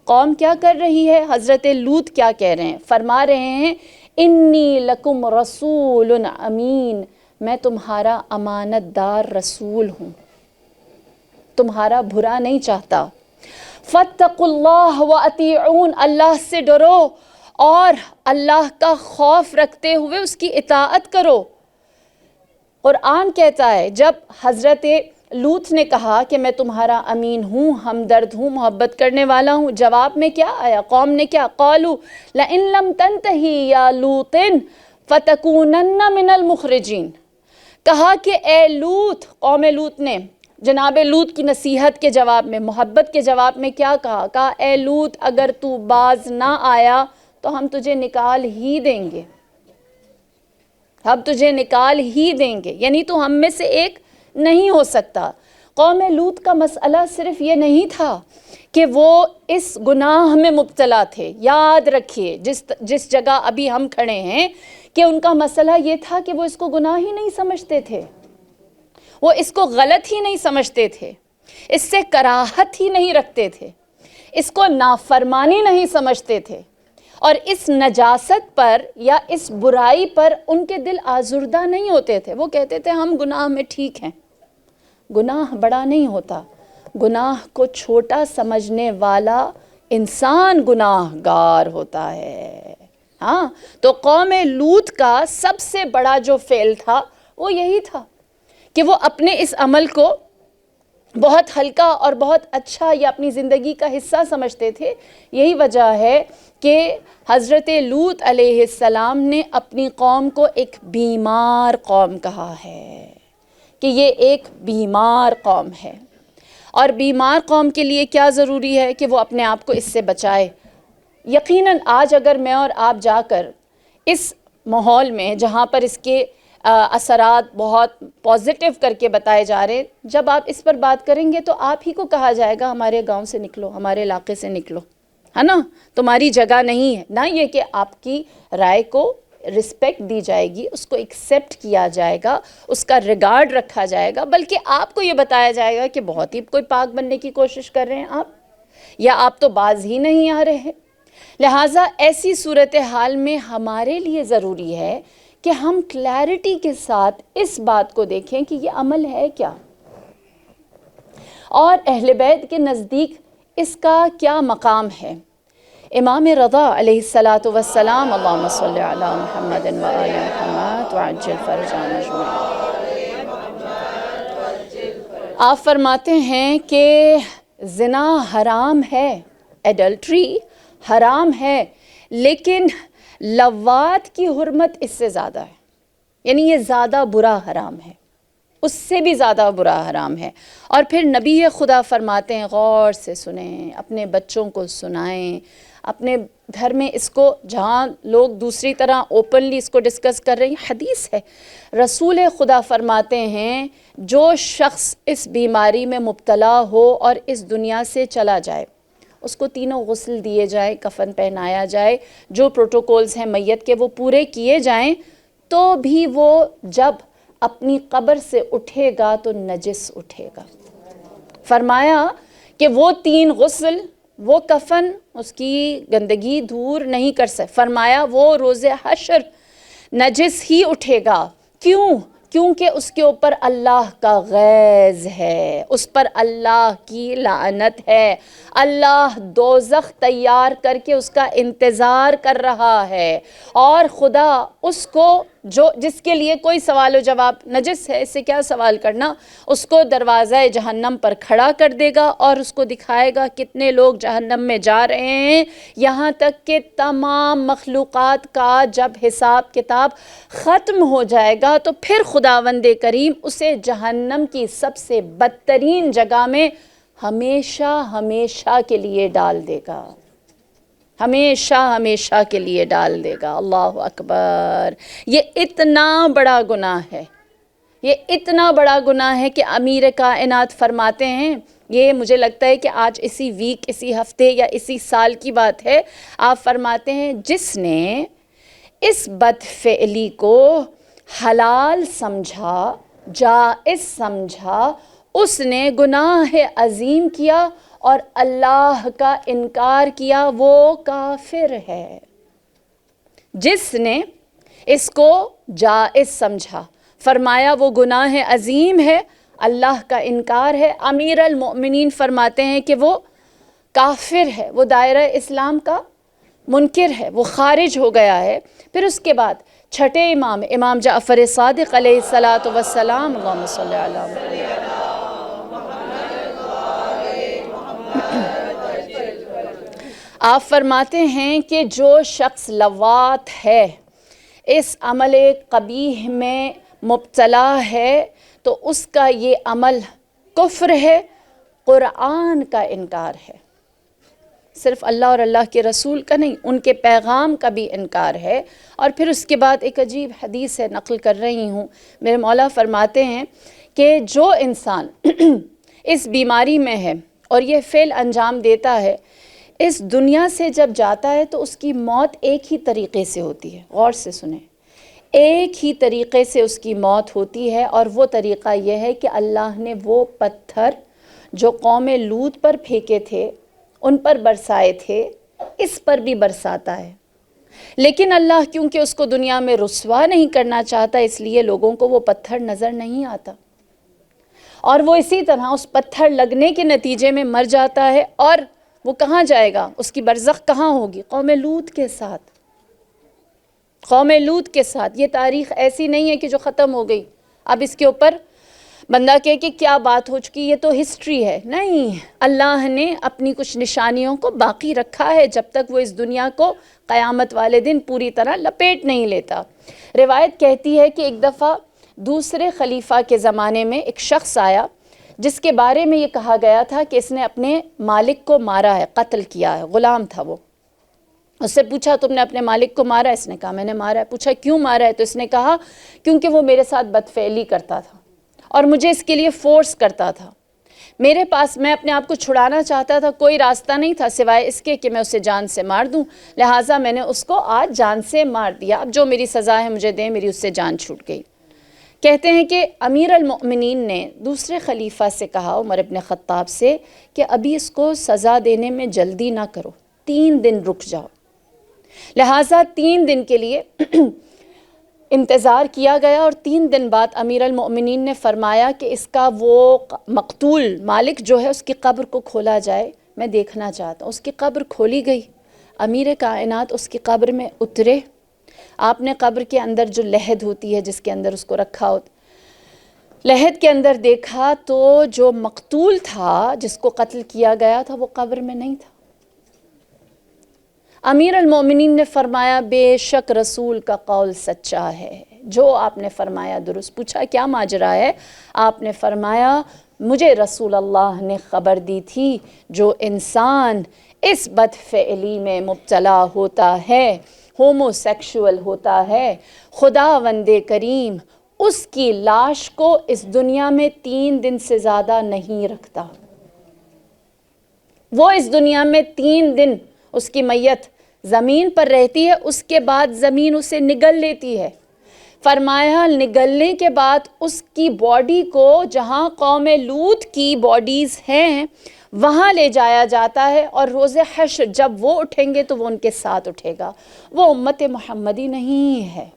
قوم کیا کر رہی ہے؟ حضرت لوط کیا کہہ رہے ہیں؟ فرما رہے ہیں انی لکم رسول امین، میں تمہارا امانت دار رسول ہوں، تمہارا برا نہیں چاہتا۔ فاتقوا اللہ واطیعون، اللہ سے ڈرو اور اللہ کا خوف رکھتے ہوئے اس کی اطاعت کرو۔ قرآن کہتا ہے جب حضرت لوط نے کہا کہ میں تمہارا امین ہوں، ہمدرد ہوں، محبت کرنے والا ہوں، جواب میں کیا آیا؟ قوم نے کیا؟ قالوا لئن لم تنتہی یا لوط فتکونن من المخرجین، کہا کہ اے لوط، قوم لوط نے جناب لوط کی نصیحت کے جواب میں، محبت کے جواب میں کیا کہا؟ کہا اے لوط اگر تو باز نہ آیا تو ہم تجھے نکال ہی دیں گے، ہم تجھے نکال ہی دیں گے، یعنی تو ہم میں سے ایک نہیں ہو سکتا۔ قوم لوط کا مسئلہ صرف یہ نہیں تھا کہ وہ اس گناہ میں مبتلا تھے۔ یاد رکھیے جس جگہ ابھی ہم کھڑے ہیں کہ ان کا مسئلہ یہ تھا کہ وہ اس کو گناہ ہی نہیں سمجھتے تھے، وہ اس کو غلط ہی نہیں سمجھتے تھے، اس سے کراہت ہی نہیں رکھتے تھے، اس کو نافرمانی نہیں سمجھتے تھے، اور اس نجاست پر یا اس برائی پر ان کے دل آزردہ نہیں ہوتے تھے۔ وہ کہتے تھے ہم گناہ میں ٹھیک ہیں۔ گناہ بڑا نہیں ہوتا، گناہ کو چھوٹا سمجھنے والا انسان گناہ گار ہوتا ہے۔ ہاں، تو قوم لوط کا سب سے بڑا جو فعل تھا وہ یہی تھا کہ وہ اپنے اس عمل کو بہت ہلکا اور بہت اچھا یا اپنی زندگی کا حصہ سمجھتے تھے۔ یہی وجہ ہے کہ حضرت لوط علیہ السلام نے اپنی قوم کو ایک بیمار قوم کہا ہے، کہ یہ ایک بیمار قوم ہے، اور بیمار قوم کے لیے کیا ضروری ہے کہ وہ اپنے آپ کو اس سے بچائے۔ یقیناً آج اگر میں اور آپ جا کر اس ماحول میں جہاں پر اس کے اثرات بہت پازیٹیو کر کے بتائے جا رہے ہیں، جب آپ اس پر بات کریں گے تو آپ ہی کو کہا جائے گا ہمارے گاؤں سے نکلو، ہمارے علاقے سے نکلو، ہے نا، تمہاری جگہ نہیں ہے۔ نہ یہ کہ آپ کی رائے کو رسپیکٹ دی جائے گی، اس کو ایکسیپٹ کیا جائے گا، اس کا ریگارڈ رکھا جائے گا، بلکہ آپ کو یہ بتایا جائے گا کہ بہت ہی کوئی پاک بننے کی کوشش کر رہے ہیں آپ، یا آپ تو باز ہی نہیں آ رہے ہیں۔ لہٰذا ایسی صورتحال میں ہمارے لیے ضروری ہے کہ ہم کلیئرٹی کے ساتھ اس بات کو دیکھیں کہ یہ عمل ہے کیا، اور اہل بیت کے نزدیک اس کا کیا مقام ہے۔ امام رضا علیہ السلام، اللہم صلی علی محمد و آل محمد وعجل فرجنا اجمعین، آپ فرماتے ہیں کہ زنا حرام ہے، ایڈلٹری حرام ہے، لیکن لواط کی حرمت اس سے زیادہ ہے، یعنی یہ زیادہ برا حرام ہے، اس سے بھی زیادہ برا حرام ہے۔ اور پھر نبی خدا فرماتے ہیں، غور سے سنیں، اپنے بچوں کو سنائیں، اپنے گھر میں اس کو، جہاں لوگ دوسری طرح اوپنلی اس کو ڈسکس کر رہے ہیں، حدیث ہے، رسول خدا فرماتے ہیں جو شخص اس بیماری میں مبتلا ہو اور اس دنیا سے چلا جائے، اس کو تینوں غسل دیے جائیں، کفن پہنایا جائے، جو پروٹوکولز ہیں میت کے وہ پورے کیے جائیں، تو بھی وہ جب اپنی قبر سے اٹھے گا تو نجس اٹھے گا۔ فرمایا کہ وہ 3 غسل، وہ کفن، اس کی گندگی دور نہیں کر سکتے۔ فرمایا وہ روز حشر نجس ہی اٹھے گا۔ کیوں؟ کیونکہ اس کے اوپر اللہ کا غیظ ہے، اس پر اللہ کی لعنت ہے، اللہ دوزخ تیار کر کے اس کا انتظار کر رہا ہے، اور خدا اس کو جس کے لیے کوئی سوال و جواب، نجس ہے، اس سے کیا سوال کرنا، اس کو دروازہ جہنم پر کھڑا کر دے گا اور اس کو دکھائے گا کتنے لوگ جہنم میں جا رہے ہیں، یہاں تک کہ تمام مخلوقات کا جب حساب کتاب ختم ہو جائے گا تو پھر خداوند کریم اسے جہنم کی سب سے بدترین جگہ میں ہمیشہ ہمیشہ کے لیے ڈال دے گا، ہمیشہ ہمیشہ کے لیے ڈال دے گا۔ اللہ اکبر! یہ اتنا بڑا گناہ ہے، یہ اتنا بڑا گناہ ہے کہ امیر کائنات فرماتے ہیں، یہ مجھے لگتا ہے کہ آج اسی ویک، اسی ہفتے یا اسی سال کی بات ہے، آپ فرماتے ہیں جس نے اس بد فعلی کو حلال سمجھا، جائز سمجھا، اس نے گناہ عظیم کیا اور اللہ کا انکار کیا، وہ کافر ہے۔ جس نے اس کو جائز سمجھا، فرمایا وہ گناہ عظیم ہے، اللہ کا انکار ہے، امیر المؤمنین فرماتے ہیں کہ وہ کافر ہے، وہ دائرہ اسلام کا منکر ہے، وہ خارج ہو گیا ہے۔ پھر اس کے بعد چھٹے امام، امام جعفر صادق علیہ السلام، اللہم صلی علی محمد، آپ فرماتے ہیں کہ جو شخص لواط ہے، اس عمل قبیح میں مبتلا ہے تو اس کا یہ عمل کفر ہے، قرآن کا انکار ہے، صرف اللہ اور اللہ کے رسول کا نہیں، ان کے پیغام کا بھی انکار ہے۔ اور پھر اس کے بعد ایک عجیب حدیث ہے، نقل کر رہی ہوں، میرے مولا فرماتے ہیں کہ جو انسان اس بیماری میں ہے اور یہ فعل انجام دیتا ہے، اس دنیا سے جب جاتا ہے تو اس کی موت ایک ہی طریقے سے ہوتی ہے۔ غور سے سنیں، ایک ہی طریقے سے اس کی موت ہوتی ہے، اور وہ طریقہ یہ ہے کہ اللہ نے وہ پتھر جو قوم لوط پر پھینکے تھے، ان پر برسائے تھے، اس پر بھی برساتا ہے۔ لیکن اللہ کیونکہ اس کو دنیا میں رسوا نہیں کرنا چاہتا، اس لیے لوگوں کو وہ پتھر نظر نہیں آتا، اور وہ اسی طرح اس پتھر لگنے کے نتیجے میں مر جاتا ہے، اور وہ کہاں جائے گا؟ اس کی برزخ کہاں ہوگی؟ قوم لوط کے ساتھ، قوم لوط کے ساتھ۔ یہ تاریخ ایسی نہیں ہے کہ جو ختم ہو گئی، اب اس کے اوپر بندہ کہے کہ کیا بات ہو چکی، یہ تو ہسٹری ہے۔ نہیں، اللہ نے اپنی کچھ نشانیوں کو باقی رکھا ہے جب تک وہ اس دنیا کو قیامت والے دن پوری طرح لپیٹ نہیں لیتا۔ روایت کہتی ہے کہ ایک دفعہ دوسرے خلیفہ کے زمانے میں ایک شخص آیا جس کے بارے میں یہ کہا گیا تھا کہ اس نے اپنے مالک کو مارا ہے، قتل کیا ہے، غلام تھا وہ۔ اس سے پوچھا تم نے اپنے مالک کو مارا ہے؟ اس نے کہا میں نے مارا ہے۔ پوچھا کیوں مارا ہے؟ تو اس نے کہا کیونکہ وہ میرے ساتھ بدفعلی کرتا تھا اور مجھے اس کے لیے فورس کرتا تھا، میرے پاس میں اپنے آپ کو چھڑانا چاہتا تھا، کوئی راستہ نہیں تھا سوائے اس کے کہ میں اسے جان سے مار دوں، لہٰذا میں نے اس کو آج جان سے مار دیا، اب جو میری سزا ہے مجھے دیں، میری اس سے جان چھوٹ گئی۔ کہتے ہیں کہ امیر المؤمنین نے دوسرے خلیفہ سے کہا، عمر ابن خطاب سے، کہ ابھی اس کو سزا دینے میں جلدی نہ کرو، 3 دن رک جاؤ۔ لہٰذا 3 دن کے لیے انتظار کیا گیا، اور 3 دن بعد امیر المؤمنین نے فرمایا کہ اس کا وہ مقتول مالک جو ہے اس کی قبر کو کھولا جائے، میں دیکھنا چاہتا ہوں۔ اس کی قبر کھولی گئی، امیر کائنات اس کی قبر میں اترے، آپ نے قبر کے اندر جو لحد ہوتی ہے جس کے اندر اس کو رکھا ہوتا، لحد کے اندر دیکھا تو جو مقتول تھا، جس کو قتل کیا گیا تھا، وہ قبر میں نہیں تھا۔ امیر المومنین نے فرمایا بے شک رسول کا قول سچا ہے، جو آپ نے فرمایا درست۔ پوچھا کیا ماجرا ہے؟ آپ نے فرمایا مجھے رسول اللہ نے خبر دی تھی جو انسان اس بدفعلی میں مبتلا ہوتا ہے، ہومو سیکشول ہوتا ہے، خداوند کریم اس کی لاش کو اس دنیا میں 3 دن سے زیادہ نہیں رکھتا۔ وہ اس دنیا میں 3 دن اس کی میت زمین پر رہتی ہے، اس کے بعد زمین اسے نگل لیتی ہے۔ فرمایا نگلنے کے بعد اس کی باڈی کو جہاں قوم لوط کی باڈیز ہیں وہاں لے جایا جاتا ہے، اور روز حشر جب وہ اٹھیں گے تو وہ ان کے ساتھ اٹھے گا۔ وہ امت محمدی نہیں ہے،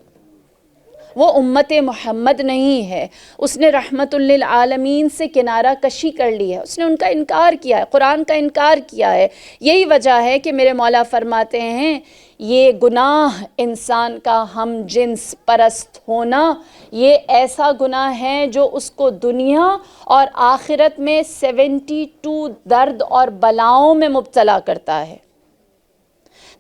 وہ امت محمد نہیں ہے، اس نے رحمت للعالمین سے کنارہ کشی کر لی ہے، اس نے ان کا انکار کیا ہے، قرآن کا انکار کیا ہے۔ یہی وجہ ہے کہ میرے مولا فرماتے ہیں یہ گناہ انسان کا ہم جنس پرست ہونا، یہ ایسا گناہ ہے جو اس کو دنیا اور آخرت میں 72 درد اور بلاؤں میں مبتلا کرتا ہے۔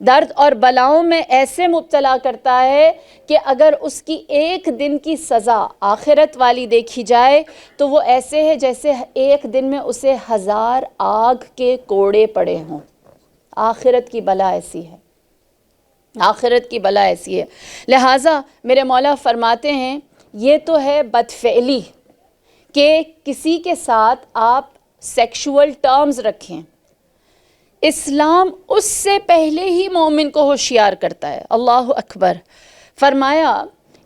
درد اور بلاؤں میں ایسے مبتلا کرتا ہے کہ اگر اس کی 1 دن کی سزا آخرت والی دیکھی جائے تو وہ ایسے ہے جیسے 1 دن میں اسے 1000 آگ کے کوڑے پڑے ہوں۔ آخرت کی بلا ایسی ہے، آخرت کی بلا ایسی ہے۔ لہٰذا میرے مولا فرماتے ہیں یہ تو ہے بدفعلی کہ کسی کے ساتھ آپ سیکشول ٹرمز رکھیں۔ اسلام اس سے پہلے ہی مومن کو ہوشیار کرتا ہے۔ اللہ اکبر۔ فرمایا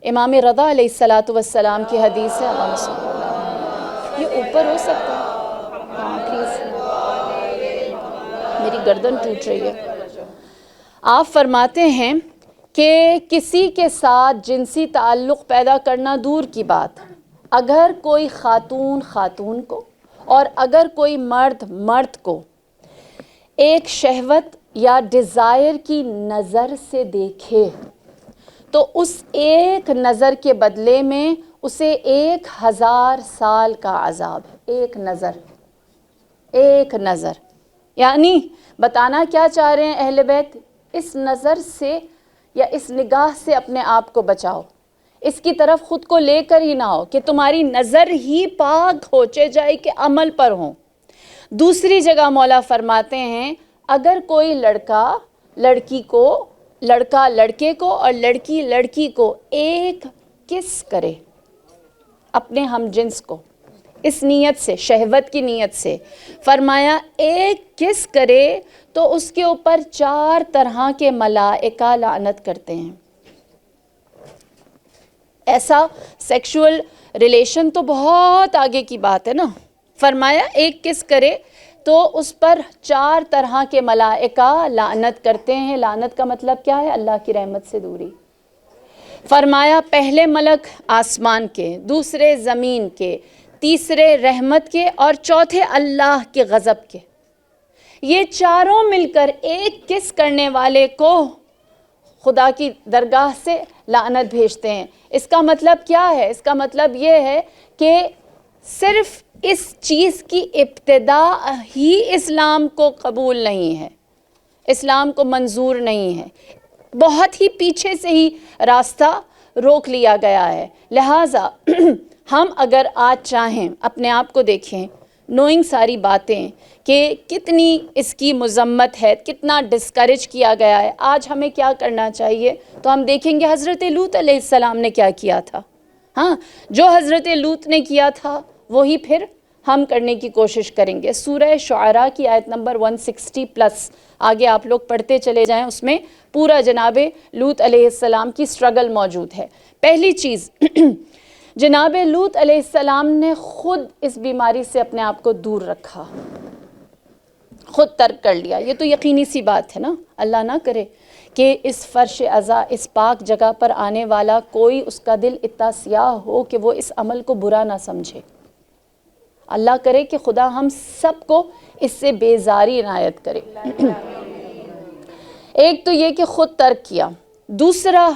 امام رضا علیہ السلام کی حدیث ہے، اللہم صلی اللہ علیہ، یہ اوپر ہو سکتا ہے؟ ہاں پلیز، میری گردن ٹوٹ رہی ہے۔ آپ فرماتے ہیں کہ کسی کے ساتھ جنسی تعلق پیدا کرنا دور کی بات، اگر کوئی خاتون خاتون کو اور اگر کوئی مرد مرد کو ایک شہوت یا ڈیزائر کی نظر سے دیکھے تو اس ایک نظر کے بدلے میں اسے 1000 سال کا عذاب ہے۔ ایک نظر، ایک نظر، یعنی بتانا کیا چاہ رہے ہیں اہل بیت؟ اس نظر سے یا اس نگاہ سے اپنے آپ کو بچاؤ، اس کی طرف خود کو لے کر ہی نہ ہو کہ تمہاری نظر ہی پاک ہو جائے کہ عمل پر ہوں۔ دوسری جگہ مولا فرماتے ہیں اگر کوئی لڑکا لڑکی کو، لڑکا لڑکے کو اور لڑکی لڑکی کو ایک کس کرے اپنے ہم جنس کو، اس نیت سے، شہوت کی نیت سے، فرمایا ایک کس کرے تو اس کے اوپر 4 طرح کے ملائکہ لعنت کرتے ہیں۔ ایسا سیکشول ریلیشن تو بہت آگے کی بات ہے نا۔ فرمایا ایک کس کرے تو اس پر 4 طرح کے ملائکہ لعنت کرتے ہیں۔ لعنت کا مطلب کیا ہے؟ اللہ کی رحمت سے دوری۔ فرمایا پہلے ملک آسمان کے، دوسرے زمین کے، تیسرے رحمت کے اور چوتھے اللہ کے غضب کے، یہ چاروں مل کر ایک کس کرنے والے کو خدا کی درگاہ سے لعنت بھیجتے ہیں۔ اس کا مطلب کیا ہے؟ اس کا مطلب یہ ہے کہ صرف اس چیز کی ابتدا ہی اسلام کو قبول نہیں ہے، اسلام کو منظور نہیں ہے، بہت ہی پیچھے سے ہی راستہ روک لیا گیا ہے۔ لہٰذا ہم اگر آج چاہیں اپنے آپ کو دیکھیں، نوئنگ ساری باتیں کہ کتنی اس کی مذمت ہے، کتنا ڈسکریج کیا گیا ہے، آج ہمیں کیا کرنا چاہیے؟ تو ہم دیکھیں گے حضرت لوط علیہ السلام نے کیا کیا تھا۔ ہاں، جو حضرت لوط نے کیا تھا وہی پھر ہم کرنے کی کوشش کریں گے۔ سورہ شعراء کی آیت نمبر 160+، آگے آپ لوگ پڑھتے چلے جائیں، اس میں پورا جناب لوط علیہ السلام کی سٹرگل موجود ہے۔ پہلی چیز جناب لوط علیہ السلام نے خود اس بیماری سے اپنے آپ کو دور رکھا، خود ترک کر لیا۔ یہ تو یقینی سی بات ہے نا، اللہ نہ کرے کہ اس فرش عزا، اس پاک جگہ پر آنے والا کوئی اس کا دل اتنا سیاہ ہو کہ وہ اس عمل کو برا نہ سمجھے۔ اللہ کرے کہ خدا ہم سب کو اس سے بیزاری عنایت کرے۔ ایک تو یہ کہ خود ترک کیا، دوسرا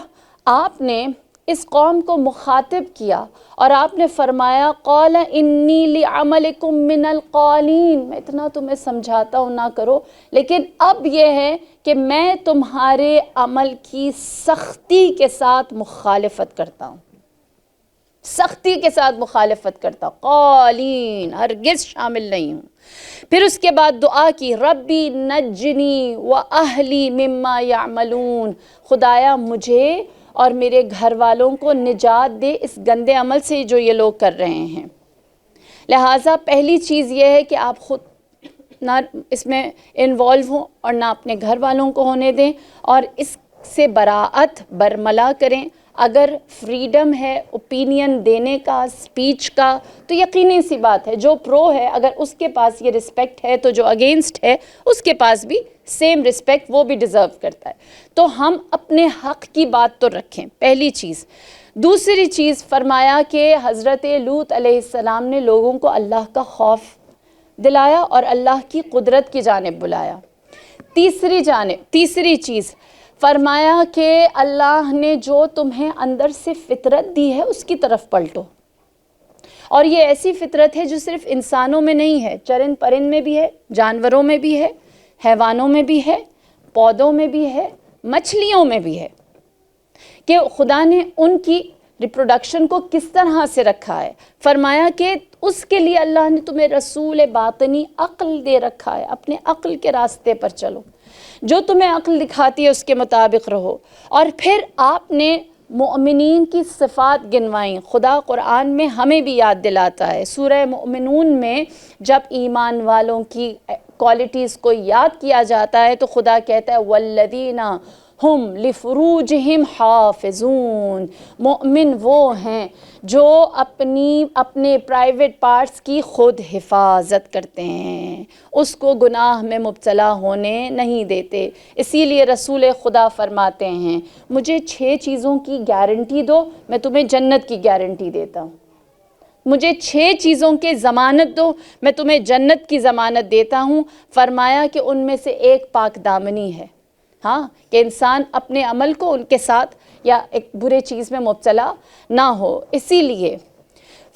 آپ نے اس قوم کو مخاطب کیا اور آپ نے فرمایا قال انی لعملکم من القالین، میں اتنا تمہیں سمجھاتا ہوں نہ کرو، لیکن اب یہ ہے کہ میں تمہارے عمل کی سختی کے ساتھ مخالفت کرتا ہوں، سختی کے ساتھ مخالفت کرتا ہوں، قالین ہرگز شامل نہیں ہوں۔ پھر اس کے بعد دعا کی ربی نجنی واہلی مما یعملون، خدایا مجھے اور میرے گھر والوں کو نجات دے اس گندے عمل سے جو یہ لوگ کر رہے ہیں۔ لہٰذا پہلی چیز یہ ہے کہ آپ خود نہ اس میں انوالو ہوں اور نہ اپنے گھر والوں کو ہونے دیں، اور اس سے براعت برملا کریں۔ اگر فریڈم ہے اوپینین دینے کا، سپیچ کا، تو یقینی سی بات ہے جو پرو ہے اگر اس کے پاس یہ رسپیکٹ ہے تو جو اگینسٹ ہے اس کے پاس بھی سیم رسپیکٹ وہ بھی ڈیزرو کرتا ہے۔ تو ہم اپنے حق کی بات تو رکھیں، پہلی چیز۔ دوسری چیز فرمایا کہ حضرت لوط علیہ السلام نے لوگوں کو اللہ کا خوف دلایا اور اللہ کی قدرت کی جانب بلایا۔ تیسری چیز فرمایا کہ اللہ نے جو تمہیں اندر سے فطرت دی ہے اس کی طرف پلٹو، اور یہ ایسی فطرت ہے جو صرف انسانوں میں نہیں ہے، چرند پرند میں بھی ہے، جانوروں میں بھی ہے، حیوانوں میں بھی ہے، پودوں میں بھی ہے، مچھلیوں میں بھی ہے، کہ خدا نے ان کی ریپروڈکشن کو کس طرح سے رکھا ہے۔ فرمایا کہ اس کے لیے اللہ نے تمہیں رسول باطنی عقل دے رکھا ہے، اپنے عقل کے راستے پر چلو، جو تمہیں عقل دکھاتی ہے اس کے مطابق رہو۔ اور پھر آپ نے مؤمنین کی صفات گنوائیں۔ خدا قرآن میں ہمیں بھی یاد دلاتا ہے، سورہ مؤمنون میں جب ایمان والوں کی کوالٹیز کو یاد کیا جاتا ہے تو خدا کہتا ہے والذین ہم لفروجہم حافظون، مومن وہ ہیں جو اپنے پرائیویٹ پارٹس کی خود حفاظت کرتے ہیں، اس کو گناہ میں مبتلا ہونے نہیں دیتے۔ اسی لیے رسول خدا فرماتے ہیں مجھے 6 چیزوں کی گارنٹی دو، میں تمہیں جنت کی گارنٹی دیتا ہوں۔ مجھے 6 چیزوں کے ضمانت دو، میں تمہیں جنت کی ضمانت دیتا ہوں۔ فرمایا کہ ان میں سے ایک پاک دامنی ہے، ہاں، کہ انسان اپنے عمل کو ان کے ساتھ یا ایک برے چیز میں مبتلا نہ ہو۔ اسی لیے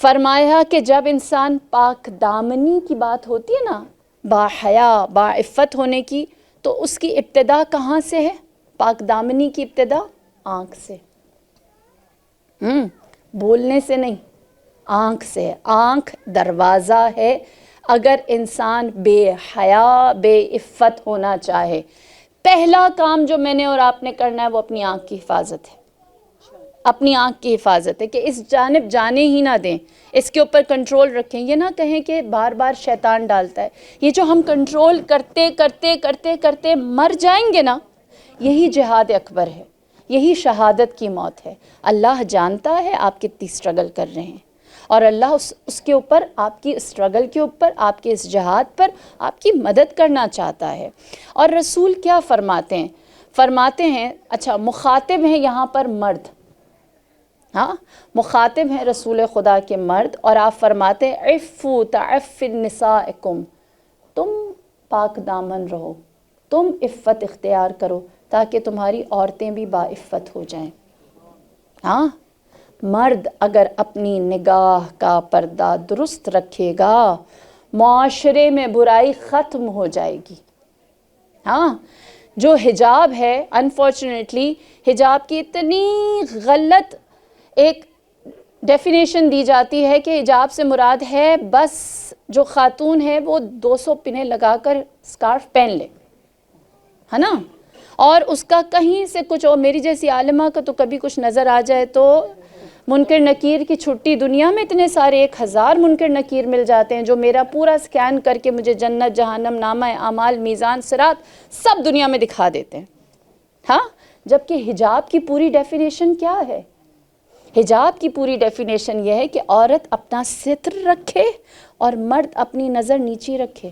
فرمایا کہ جب انسان پاک دامنی کی بات ہوتی ہے نا، با حیا با عفت ہونے کی، تو اس کی ابتدا کہاں سے ہے؟ پاک دامنی کی ابتدا آنکھ سے۔ بولنے سے نہیں، آنکھ سے. آنکھ دروازہ ہے. اگر انسان بے حیا بے عفت ہونا چاہے، پہلا کام جو میں نے اور آپ نے کرنا ہے وہ اپنی آنکھ کی حفاظت ہے. اپنی آنکھ کی حفاظت ہے کہ اس جانب جانے ہی نہ دیں، اس کے اوپر کنٹرول رکھیں. یہ نہ کہیں کہ بار بار شیطان ڈالتا ہے. یہ جو ہم کنٹرول کرتے کرتے کرتے کرتے مر جائیں گے نا، یہی جہاد اکبر ہے، یہی شہادت کی موت ہے. اللہ جانتا ہے آپ کتنی اسٹرگل کر رہے ہیں، اور اللہ اس کے اوپر، آپ کی اسٹرگل کے اوپر، آپ کے اس جہاد پر آپ کی مدد کرنا چاہتا ہے. اور رسول کیا فرماتے ہیں؟ فرماتے ہیں، اچھا مخاطب ہیں یہاں پر مرد، ہاں مخاطب ہیں رسول خدا کے مرد، اور آپ فرماتے ہیں عفو تعف نسائکم، تم پاک دامن رہو، تم عفت اختیار کرو تاکہ تمہاری عورتیں بھی باعفت ہو جائیں. ہاں مرد اگر اپنی نگاہ کا پردہ درست رکھے گا، معاشرے میں برائی ختم ہو جائے گی. ہاں جو حجاب ہے، انفارچونیٹلی حجاب کی اتنی غلط ایک ڈیفینیشن دی جاتی ہے کہ حجاب سے مراد ہے بس جو خاتون ہے وہ 200 پنیں لگا کر اسکارف پہن لے، ہے نا، اور اس کا کہیں سے کچھ، اور میری جیسی عالمہ کا تو کبھی کچھ نظر آ جائے تو منکر نکیر کی چھٹی. دنیا میں اتنے سارے 1000 منکر نکیر مل جاتے ہیں جو میرا پورا سکین کر کے مجھے جنت، جہنم، نامہ اعمال، میزان، صراط سب دنیا میں دکھا دیتے ہیں. ہاں جبکہ حجاب کی پوری ڈیفینیشن کیا ہے؟ حجاب کی پوری ڈیفینیشن یہ ہے کہ عورت اپنا ستر رکھے اور مرد اپنی نظر نیچی رکھے.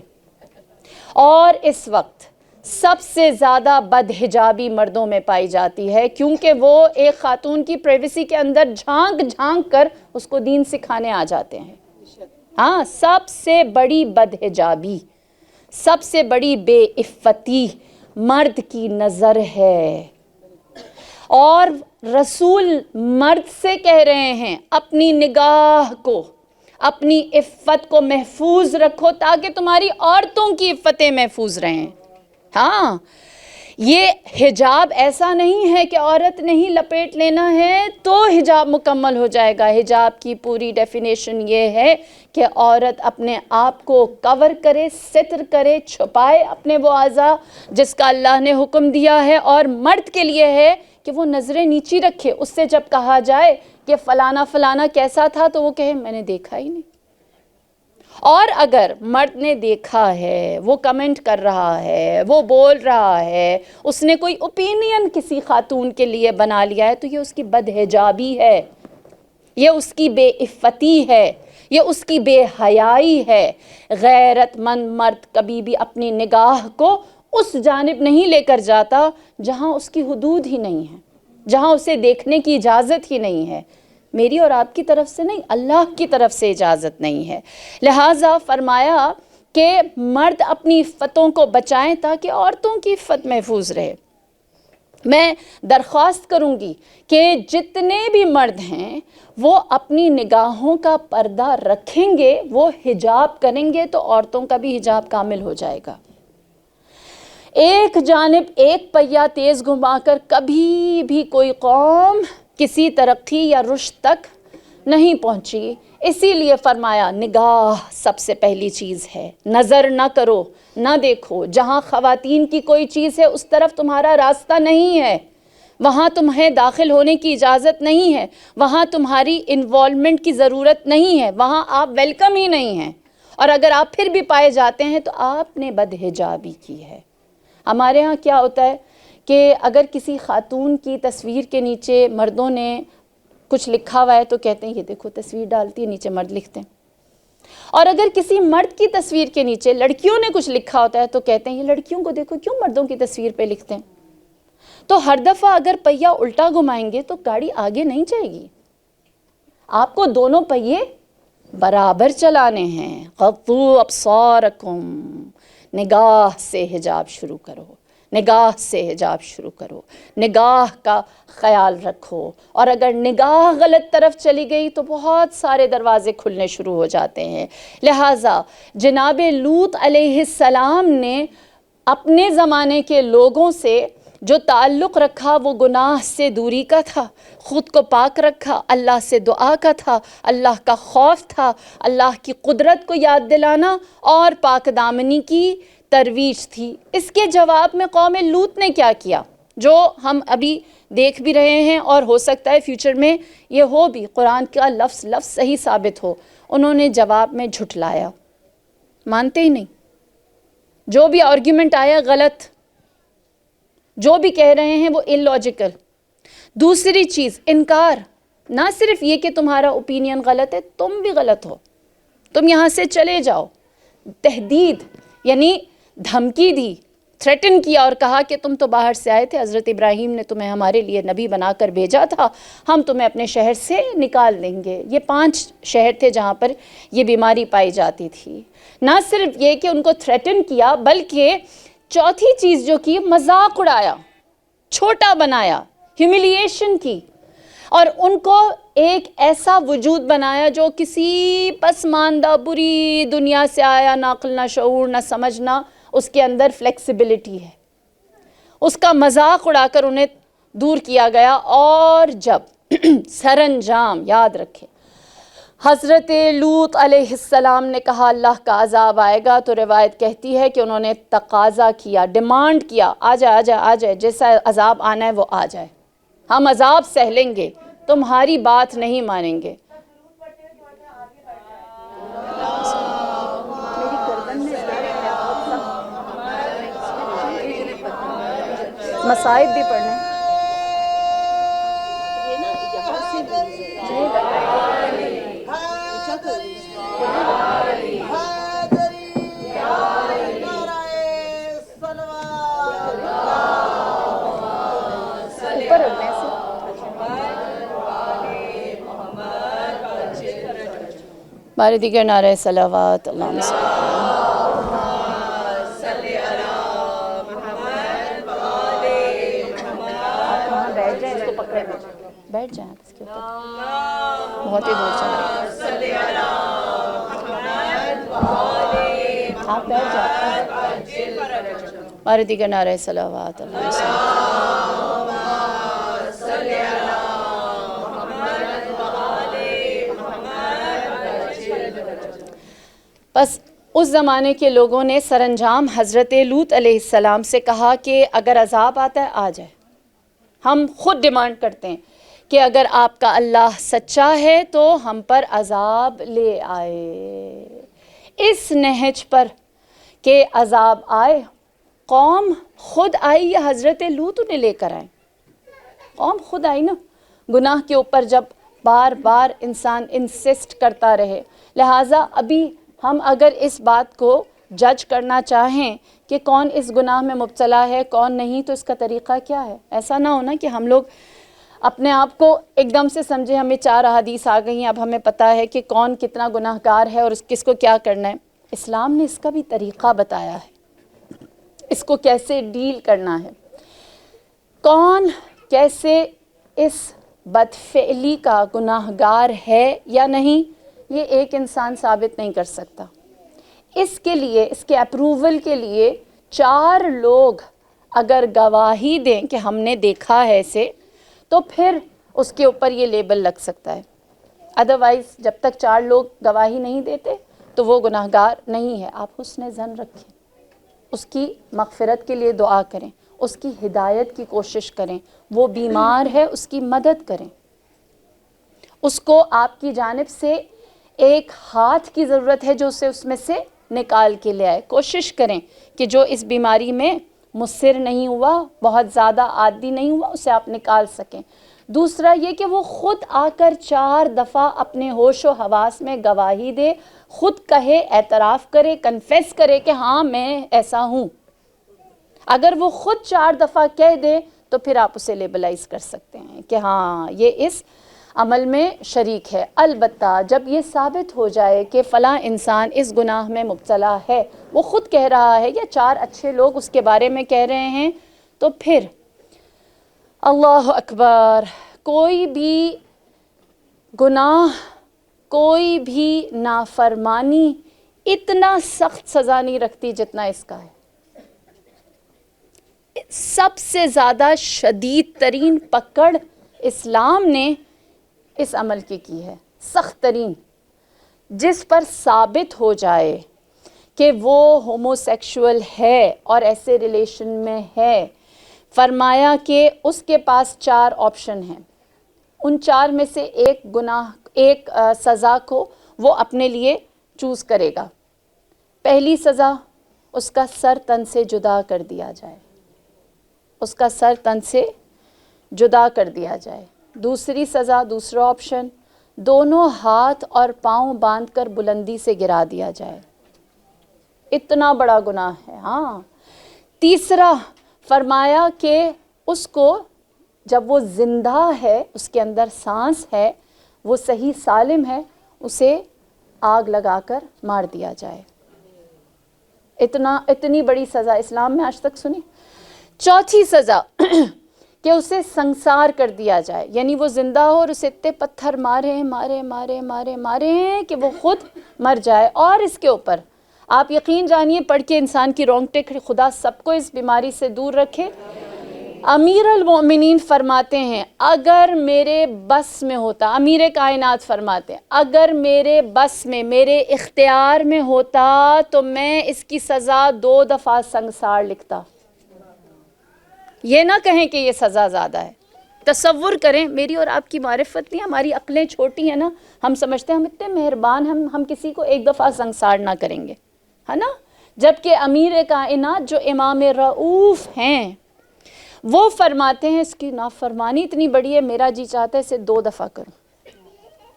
اور اس وقت سب سے زیادہ بد حجابی مردوں میں پائی جاتی ہے، کیونکہ وہ ایک خاتون کی پرائیویسی کے اندر جھانک جھانک کر اس کو دین سکھانے آ جاتے ہیں. ہاں سب سے بڑی بد حجابی، سب سے بڑی بے عفتی مرد کی نظر ہے. اور رسول مرد سے کہہ رہے ہیں اپنی نگاہ کو، اپنی عفت کو محفوظ رکھو تاکہ تمہاری عورتوں کی عفتیں محفوظ رہیں. ہاں یہ حجاب ایسا نہیں ہے کہ عورت نہیں لپیٹ لینا ہے تو حجاب مکمل ہو جائے گا. حجاب کی پوری ڈیفینیشن یہ ہے کہ عورت اپنے آپ کو کور کرے، ستر کرے، چھپائے اپنے وہ اعضاء جس کا اللہ نے حکم دیا ہے. اور مرد کے لیے ہے کہ وہ نظریں نیچی رکھے. اس سے جب کہا جائے کہ فلانا فلانا کیسا تھا تو وہ کہے میں نے دیکھا ہی نہیں. اور اگر مرد نے دیکھا ہے، وہ کمنٹ کر رہا ہے، وہ بول رہا ہے، اس نے کوئی اوپینین کسی خاتون کے لیے بنا لیا ہے تو یہ اس کی بد حجابی ہے، یہ اس کی بے عفتی ہے، یہ اس کی بے حیائی ہے. غیرت مند مرد کبھی بھی اپنی نگاہ کو اس جانب نہیں لے کر جاتا جہاں اس کی حدود ہی نہیں ہے، جہاں اسے دیکھنے کی اجازت ہی نہیں ہے. میری اور آپ کی طرف سے نہیں، اللہ کی طرف سے اجازت نہیں ہے. لہٰذا فرمایا کہ مرد اپنی عفتوں کو بچائیں تاکہ عورتوں کی عفت محفوظ رہے. میں درخواست کروں گی کہ جتنے بھی مرد ہیں وہ اپنی نگاہوں کا پردہ رکھیں گے، وہ حجاب کریں گے تو عورتوں کا بھی حجاب کامل ہو جائے گا. ایک جانب ایک پہیہ تیز گھما کر کبھی بھی کوئی قوم کسی ترقی یا رشد تک نہیں پہنچی. اسی لیے فرمایا نگاہ سب سے پہلی چیز ہے. نظر نہ کرو، نہ دیکھو. جہاں خواتین کی کوئی چیز ہے اس طرف تمہارا راستہ نہیں ہے، وہاں تمہیں داخل ہونے کی اجازت نہیں ہے، وہاں تمہاری انوالومنٹ کی ضرورت نہیں ہے، وہاں آپ ویلکم ہی نہیں ہیں. اور اگر آپ پھر بھی پائے جاتے ہیں تو آپ نے بد حجابی کی ہے. ہمارے ہاں کیا ہوتا ہے کہ اگر کسی خاتون کی تصویر کے نیچے مردوں نے کچھ لکھا ہوا ہے تو کہتے ہیں یہ دیکھو تصویر ڈالتی ہے، نیچے مرد لکھتے ہیں. اور اگر کسی مرد کی تصویر کے نیچے لڑکیوں نے کچھ لکھا ہوتا ہے تو کہتے ہیں یہ لڑکیوں کو دیکھو کیوں مردوں کی تصویر پہ لکھتے ہیں. تو ہر دفعہ اگر پہیہ الٹا گھمائیں گے تو گاڑی آگے نہیں جائے گی. آپ کو دونوں پہیے برابر چلانے ہیں. غضوا ابصارکم، نگاہ سے حجاب شروع کرو، نگاہ سے حجاب شروع کرو، نگاہ کا خیال رکھو. اور اگر نگاہ غلط طرف چلی گئی تو بہت سارے دروازے کھلنے شروع ہو جاتے ہیں. لہٰذا جناب لوط علیہ السلام نے اپنے زمانے کے لوگوں سے جو تعلق رکھا وہ گناہ سے دوری کا تھا، خود کو پاک رکھا، اللہ سے دعا کا تھا، اللہ کا خوف تھا، اللہ کی قدرت کو یاد دلانا اور پاک دامنی کی ترویج تھی۔ اس کے جواب میں قوم لوط نے کیا کیا، جو ہم ابھی دیکھ بھی رہے ہیں اور ہو سکتا ہے فیوچر میں یہ ہو بھی، قرآن کا لفظ صحیح ثابت ہو۔ انہوں نے جواب میں جھٹلایا، مانتے ہی نہیں، جو بھی آرگیومنٹ آیا غلط، جو بھی کہہ رہے ہیں وہ illogical۔ دوسری چیز انکار، نہ صرف یہ کہ تمہارا اوپینین غلط ہے، تم بھی غلط ہو، تم یہاں سے چلے جاؤ۔ تہدید یعنی دھمکی دی، تھریٹن کیا اور کہا کہ تم تو باہر سے آئے تھے، حضرت ابراہیم نے تمہیں ہمارے لیے نبی بنا کر بھیجا تھا، ہم تمہیں اپنے شہر سے نکال دیں گے۔ یہ 5 شہر تھے جہاں پر یہ بیماری پائی جاتی تھی۔ نہ صرف یہ کہ ان کو تھریٹن کیا، بلکہ چوتھی چیز جو کی، مذاق اڑایا، چھوٹا بنایا، ہیوملیشن کی، اور ان کو ایک ایسا وجود بنایا جو کسی پسماندہ بری دنیا سے آیا، نہ عقل نہ شعور نہ سمجھنا، اس کے اندر فلیکسیبلٹی ہے، اس کا مذاق اڑا کر انہیں دور کیا گیا۔ اور جب سر انجام یاد رکھیں، حضرت لوط علیہ السلام نے کہا اللہ کا عذاب آئے گا، تو روایت کہتی ہے کہ انہوں نے تقاضا کیا، ڈیمانڈ کیا، آ جائے آ جائے آ جائے، جیسا عذاب آنا ہے وہ آ جائے، ہم عذاب سہ لیں گے، تمہاری بات نہیں مانیں گے۔ مصائب بھی پڑھنے اوپر اڑنے سے۔ بار دیگر نعرہ صلوات، اللہم صلی بیٹھ جائیں آپ اس کے اوپر، بہت ہی دور چل رہے ہیں، آپ بیٹھ جائیں۔ بار دیگر نعرہ صلوات، اللہم صلی بس اس زمانے کے لوگوں نے سر انجام حضرت لوط علیہ السلام سے کہا کہ اگر عذاب آتا ہے آ جائے، ہم خود ڈیمانڈ کرتے ہیں کہ اگر آپ کا اللہ سچا ہے تو ہم پر عذاب لے آئے۔ اس نہج پر کہ عذاب آئے، قوم خود آئی یا حضرت لوط انہیں لے کر آئے؟ قوم خود آئی نا، گناہ کے اوپر جب بار بار انسان انسسٹ کرتا رہے۔ لہٰذا ابھی ہم اگر اس بات کو جج کرنا چاہیں کہ کون اس گناہ میں مبتلا ہے کون نہیں، تو اس کا طریقہ کیا ہے؟ ایسا نہ ہونا کہ ہم لوگ اپنے آپ کو ایک دم سے سمجھیں ہمیں 4 احادیث آ گئی ہیں، اب ہمیں پتہ ہے کہ کون کتنا گناہ گار ہے اور کس کو کیا کرنا ہے۔ اسلام نے اس کا بھی طریقہ بتایا ہے، اس کو کیسے ڈیل کرنا ہے، کون کیسے اس بدفعلی کا گناہ گار ہے یا نہیں، یہ ایک انسان ثابت نہیں کر سکتا۔ اس کے لیے، اس کے اپروول کے لیے 4 لوگ اگر گواہی دیں کہ ہم نے دیکھا ہے اسے، تو پھر اس کے اوپر یہ لیبل لگ سکتا ہے۔ ادروائز جب تک 4 لوگ گواہی نہیں دیتے تو وہ گناہ گار نہیں ہے۔ آپ حسن ظن رکھیں، اس کی مغفرت کے لیے دعا کریں، اس کی ہدایت کی کوشش کریں، وہ بیمار ہے اس کی مدد کریں، اس کو آپ کی جانب سے ایک ہاتھ کی ضرورت ہے جو اسے اس میں سے نکال کے لے آئے۔ کوشش کریں کہ جو اس بیماری میں مصر نہیں ہوا، بہت زیادہ عادی نہیں ہوا، اسے آپ نکال سکیں۔ دوسرا یہ کہ وہ خود آ کر 4 دفعہ اپنے ہوش و حواس میں گواہی دے، خود کہے، اعتراف کرے، کنفیس کرے کہ ہاں میں ایسا ہوں۔ اگر وہ خود 4 دفعہ کہہ دے تو پھر آپ اسے لیبلائز کر سکتے ہیں کہ ہاں یہ اس عمل میں شریک ہے۔ البتہ جب یہ ثابت ہو جائے کہ فلاں انسان اس گناہ میں مبتلا ہے، وہ خود کہہ رہا ہے یا 4 اچھے لوگ اس کے بارے میں کہہ رہے ہیں، تو پھر اللہ اکبر، کوئی بھی گناہ، کوئی بھی نافرمانی اتنا سخت سزا نہیں رکھتی جتنا اس کا ہے۔ سب سے زیادہ شدید ترین پکڑ اسلام نے اس عمل کی ہے، سخت ترین، جس پر ثابت ہو جائے کہ وہ ہومو سیکشول ہے اور ایسے ریلیشن میں ہے، فرمایا کہ اس کے پاس 4 آپشن ہیں، ان 4 میں سے ایک سزا کو وہ اپنے لیے چوز کرے گا۔ پہلی سزا، اس کا سر تن سے جدا کر دیا جائے، اس کا سر تن سے جدا کر دیا جائے۔ دوسری سزا، دوسرا آپشن، دونوں ہاتھ اور پاؤں باندھ کر بلندی سے گرا دیا جائے۔ اتنا بڑا گناہ ہے، ہاں۔ تیسرا فرمایا کہ اس کو جب وہ زندہ ہے، اس کے اندر سانس ہے، وہ صحیح سالم ہے، اسے آگ لگا کر مار دیا جائے۔ اتنی بڑی سزا اسلام میں آج تک سنی۔ چوتھی سزا کہ اسے سنسار کر دیا جائے، یعنی وہ زندہ ہو اور اسے اتنے پتھر مارے کہ وہ خود مر جائے۔ اور اس کے اوپر آپ یقین جانیے، پڑھ کے انسان کی رونگٹے کھڑی، خدا سب کو اس بیماری سے دور رکھے۔ امیر المؤمنین فرماتے ہیں اگر میرے بس میں ہوتا، امیر کائنات فرماتے ہیں اگر میرے بس میں، میرے اختیار میں ہوتا تو میں اس کی سزا 2 دفعہ سنسار لکھتا۔ یہ نہ کہیں کہ یہ سزا زیادہ ہے۔ تصور کریں، میری اور آپ کی معرفت نہیں، ہماری عقلیں چھوٹی ہیں نا، ہم سمجھتے ہیں ہم اتنے مہربان، ہم کسی کو 1 دفعہ سنسار نہ کریں گے، ہے نا؟ جبکہ امیر کائنات جو امام رؤوف ہیں وہ فرماتے ہیں اس کی نافرمانی اتنی بڑی ہے، میرا جی چاہتا ہے اسے 2 دفعہ کروں۔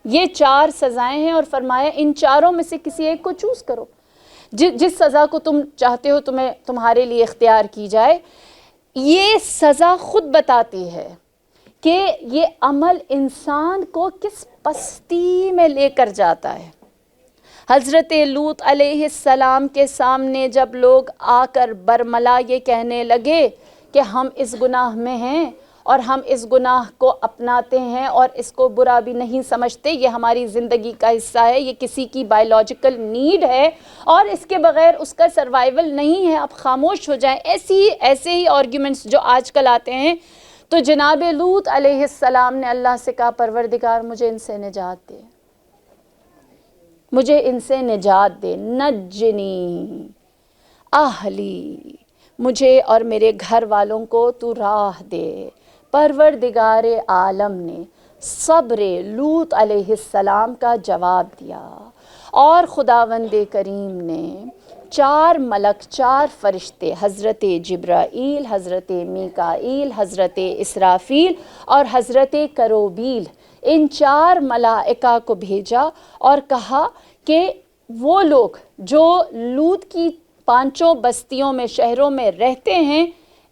یہ 4 سزائیں ہیں اور فرمایا ان 4 میں سے کسی ایک کو چوز کرو، جس سزا کو تم چاہتے ہو تمہارے لیے اختیار کی جائے۔ یہ سزا خود بتاتی ہے کہ یہ عمل انسان کو کس پستی میں لے کر جاتا ہے۔ حضرت لوط علیہ السلام کے سامنے جب لوگ آ کر برملا یہ کہنے لگے کہ ہم اس گناہ میں ہیں اور ہم اس گناہ کو اپناتے ہیں اور اس کو برا بھی نہیں سمجھتے، یہ ہماری زندگی کا حصہ ہے، یہ کسی کی بائیولوجیکل نیڈ ہے اور اس کے بغیر اس کا سروائیول نہیں ہے، آپ خاموش ہو جائیں، ایسے ہی آرگیومنٹس جو آج کل آتے ہیں، تو جناب لوط علیہ السلام نے اللہ سے کہا پروردگار مجھے ان سے نجات دے، مجھے ان سے نجات دے، نجنی اہلی، مجھے اور میرے گھر والوں کو تو راہ دے۔ پروردگار عالم نے صبر لوط علیہ السلام کا جواب دیا اور خداوند کریم نے 4 ملک، 4 فرشتے، حضرت جبرائیل، حضرت میکائیل، حضرت اسرافیل اور حضرت کروبیل، ان 4 ملائکہ کو بھیجا اور کہا کہ وہ لوگ جو لوط کی 5 بستیوں میں، شہروں میں رہتے ہیں،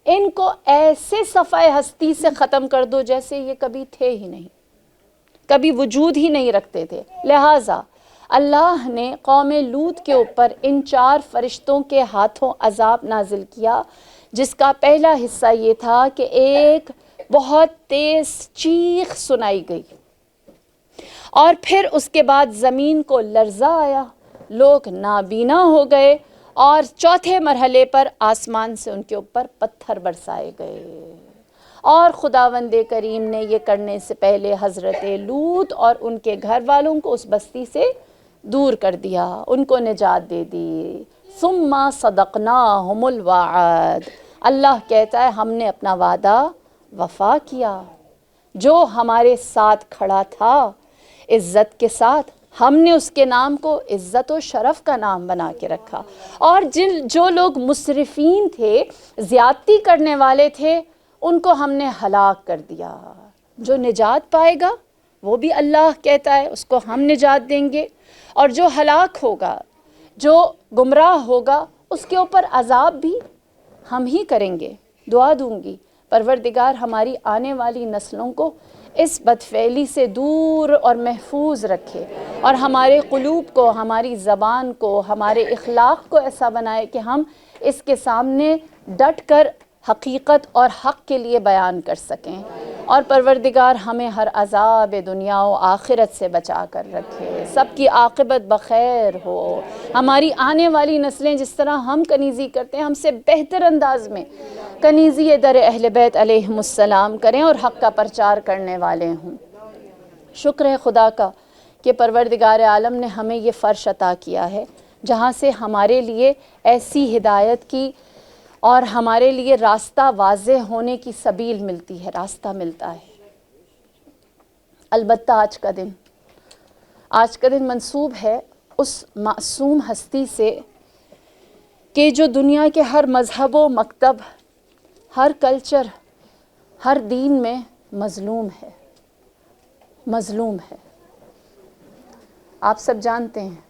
ان کو ایسے صفحہ ہستی سے ختم کر دو جیسے یہ کبھی تھے ہی نہیں، کبھی وجود ہی نہیں رکھتے تھے۔ لہٰذا اللہ نے قوم لوط کے اوپر ان 4 فرشتوں کے ہاتھوں عذاب نازل کیا، جس کا پہلا حصہ یہ تھا کہ ایک بہت تیز چیخ سنائی گئی اور پھر اس کے بعد زمین کو لرزہ آیا، لوگ نابینا ہو گئے اور چوتھے مرحلے پر آسمان سے ان کے اوپر پتھر برسائے گئے۔ اور خداوند کریم نے یہ کرنے سے پہلے حضرت لوط اور ان کے گھر والوں کو اس بستی سے دور کر دیا، ان کو نجات دے دی۔ ثم صدقناہم الوعد، اللہ کہتا ہے ہم نے اپنا وعدہ وفا کیا، جو ہمارے ساتھ کھڑا تھا عزت کے ساتھ، ہم نے اس کے نام کو عزت و شرف کا نام بنا کے رکھا، اور جو لوگ مسرفین تھے، زیادتی کرنے والے تھے، ان کو ہم نے ہلاک کر دیا۔ جو نجات پائے گا وہ بھی اللہ کہتا ہے اس کو ہم نجات دیں گے، اور جو ہلاک ہوگا، جو گمراہ ہوگا، اس کے اوپر عذاب بھی ہم ہی کریں گے۔ دعا دوں گی پروردگار ہماری آنے والی نسلوں کو اس بدفعلی سے دور اور محفوظ رکھے، اور ہمارے قلوب کو، ہماری زبان کو، ہمارے اخلاق کو ایسا بنائے کہ ہم اس کے سامنے ڈٹ کر حقیقت اور حق کے لیے بیان کر سکیں، اور پروردگار ہمیں ہر عذاب دنیا و آخرت سے بچا کر رکھے، سب کی عاقبت بخیر ہو، ہماری آنے والی نسلیں جس طرح ہم کنیزی کرتے ہیں ہم سے بہتر انداز میں کنیزی در اہل بیت علیہم السلام کریں اور حق کا پرچار کرنے والے ہوں۔ شکر ہے خدا کا کہ پروردگار عالم نے ہمیں یہ فرش عطا کیا ہے جہاں سے ہمارے لیے ایسی ہدایت کی اور ہمارے لیے راستہ واضح ہونے کی سبیل ملتی ہے، راستہ ملتا ہے۔ البتہ آج کا دن منسوب ہے اس معصوم ہستی سے کہ جو دنیا کے ہر مذہب و مکتب، ہر کلچر، ہر دین میں مظلوم ہے۔ آپ سب جانتے ہیں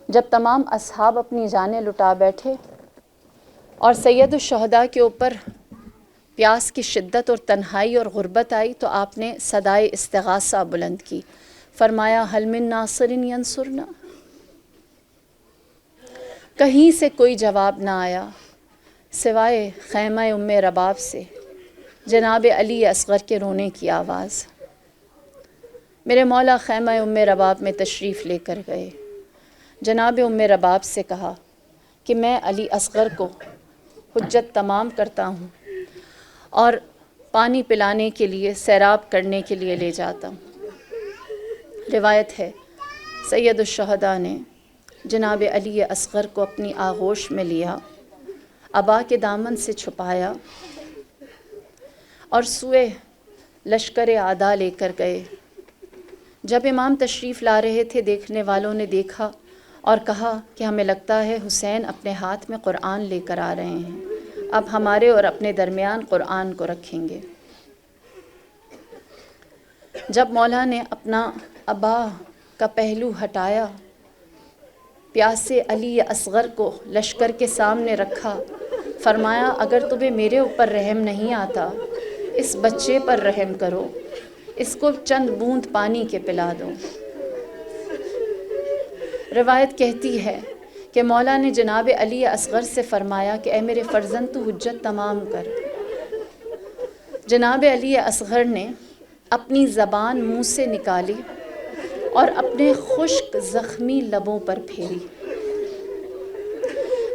جب تمام اصحاب اپنی جانیں لٹا بیٹھے اور سید الشہداء کے اوپر پیاس کی شدت اور تنہائی اور غربت آئی تو آپ نے صدائے استغاثہ بلند کی، فرمایا حل من ناصر ینصرنا۔ کہیں سے کوئی جواب نہ آیا سوائے خیمہ ام رباب سے جناب علی اصغر کے رونے کی آواز۔ میرے مولا خیمہ ام رباب میں تشریف لے کر گئے، جناب ام رباب سے کہا کہ میں علی اصغر کو حجت تمام کرتا ہوں اور پانی پلانے کے لیے، سیراب کرنے کے لیے لے جاتا ہوں۔ روایت ہے سید الشہداء نے جناب علی اصغر کو اپنی آغوش میں لیا، عبا کے دامن سے چھپایا اور سوئے لشکر اعداء لے کر گئے۔ جب امام تشریف لا رہے تھے دیکھنے والوں نے دیکھا اور کہا کہ ہمیں لگتا ہے حسین اپنے ہاتھ میں قرآن لے کر آ رہے ہیں، اب ہمارے اور اپنے درمیان قرآن کو رکھیں گے۔ جب مولا نے اپنا عبا کا پہلو ہٹایا، پیاسے علی اصغر کو لشکر کے سامنے رکھا، فرمایا اگر تمہیں میرے اوپر رحم نہیں آتا اس بچے پر رحم کرو، اس کو چند بوند پانی کے پلا دو۔ روایت کہتی ہے کہ مولا نے جناب علی اصغر سے فرمایا کہ اے میرے فرزند تو حجت تمام کر۔ جناب علی اصغر نے اپنی زبان منہ سے نکالی اور اپنے خشک زخمی لبوں پر پھیری۔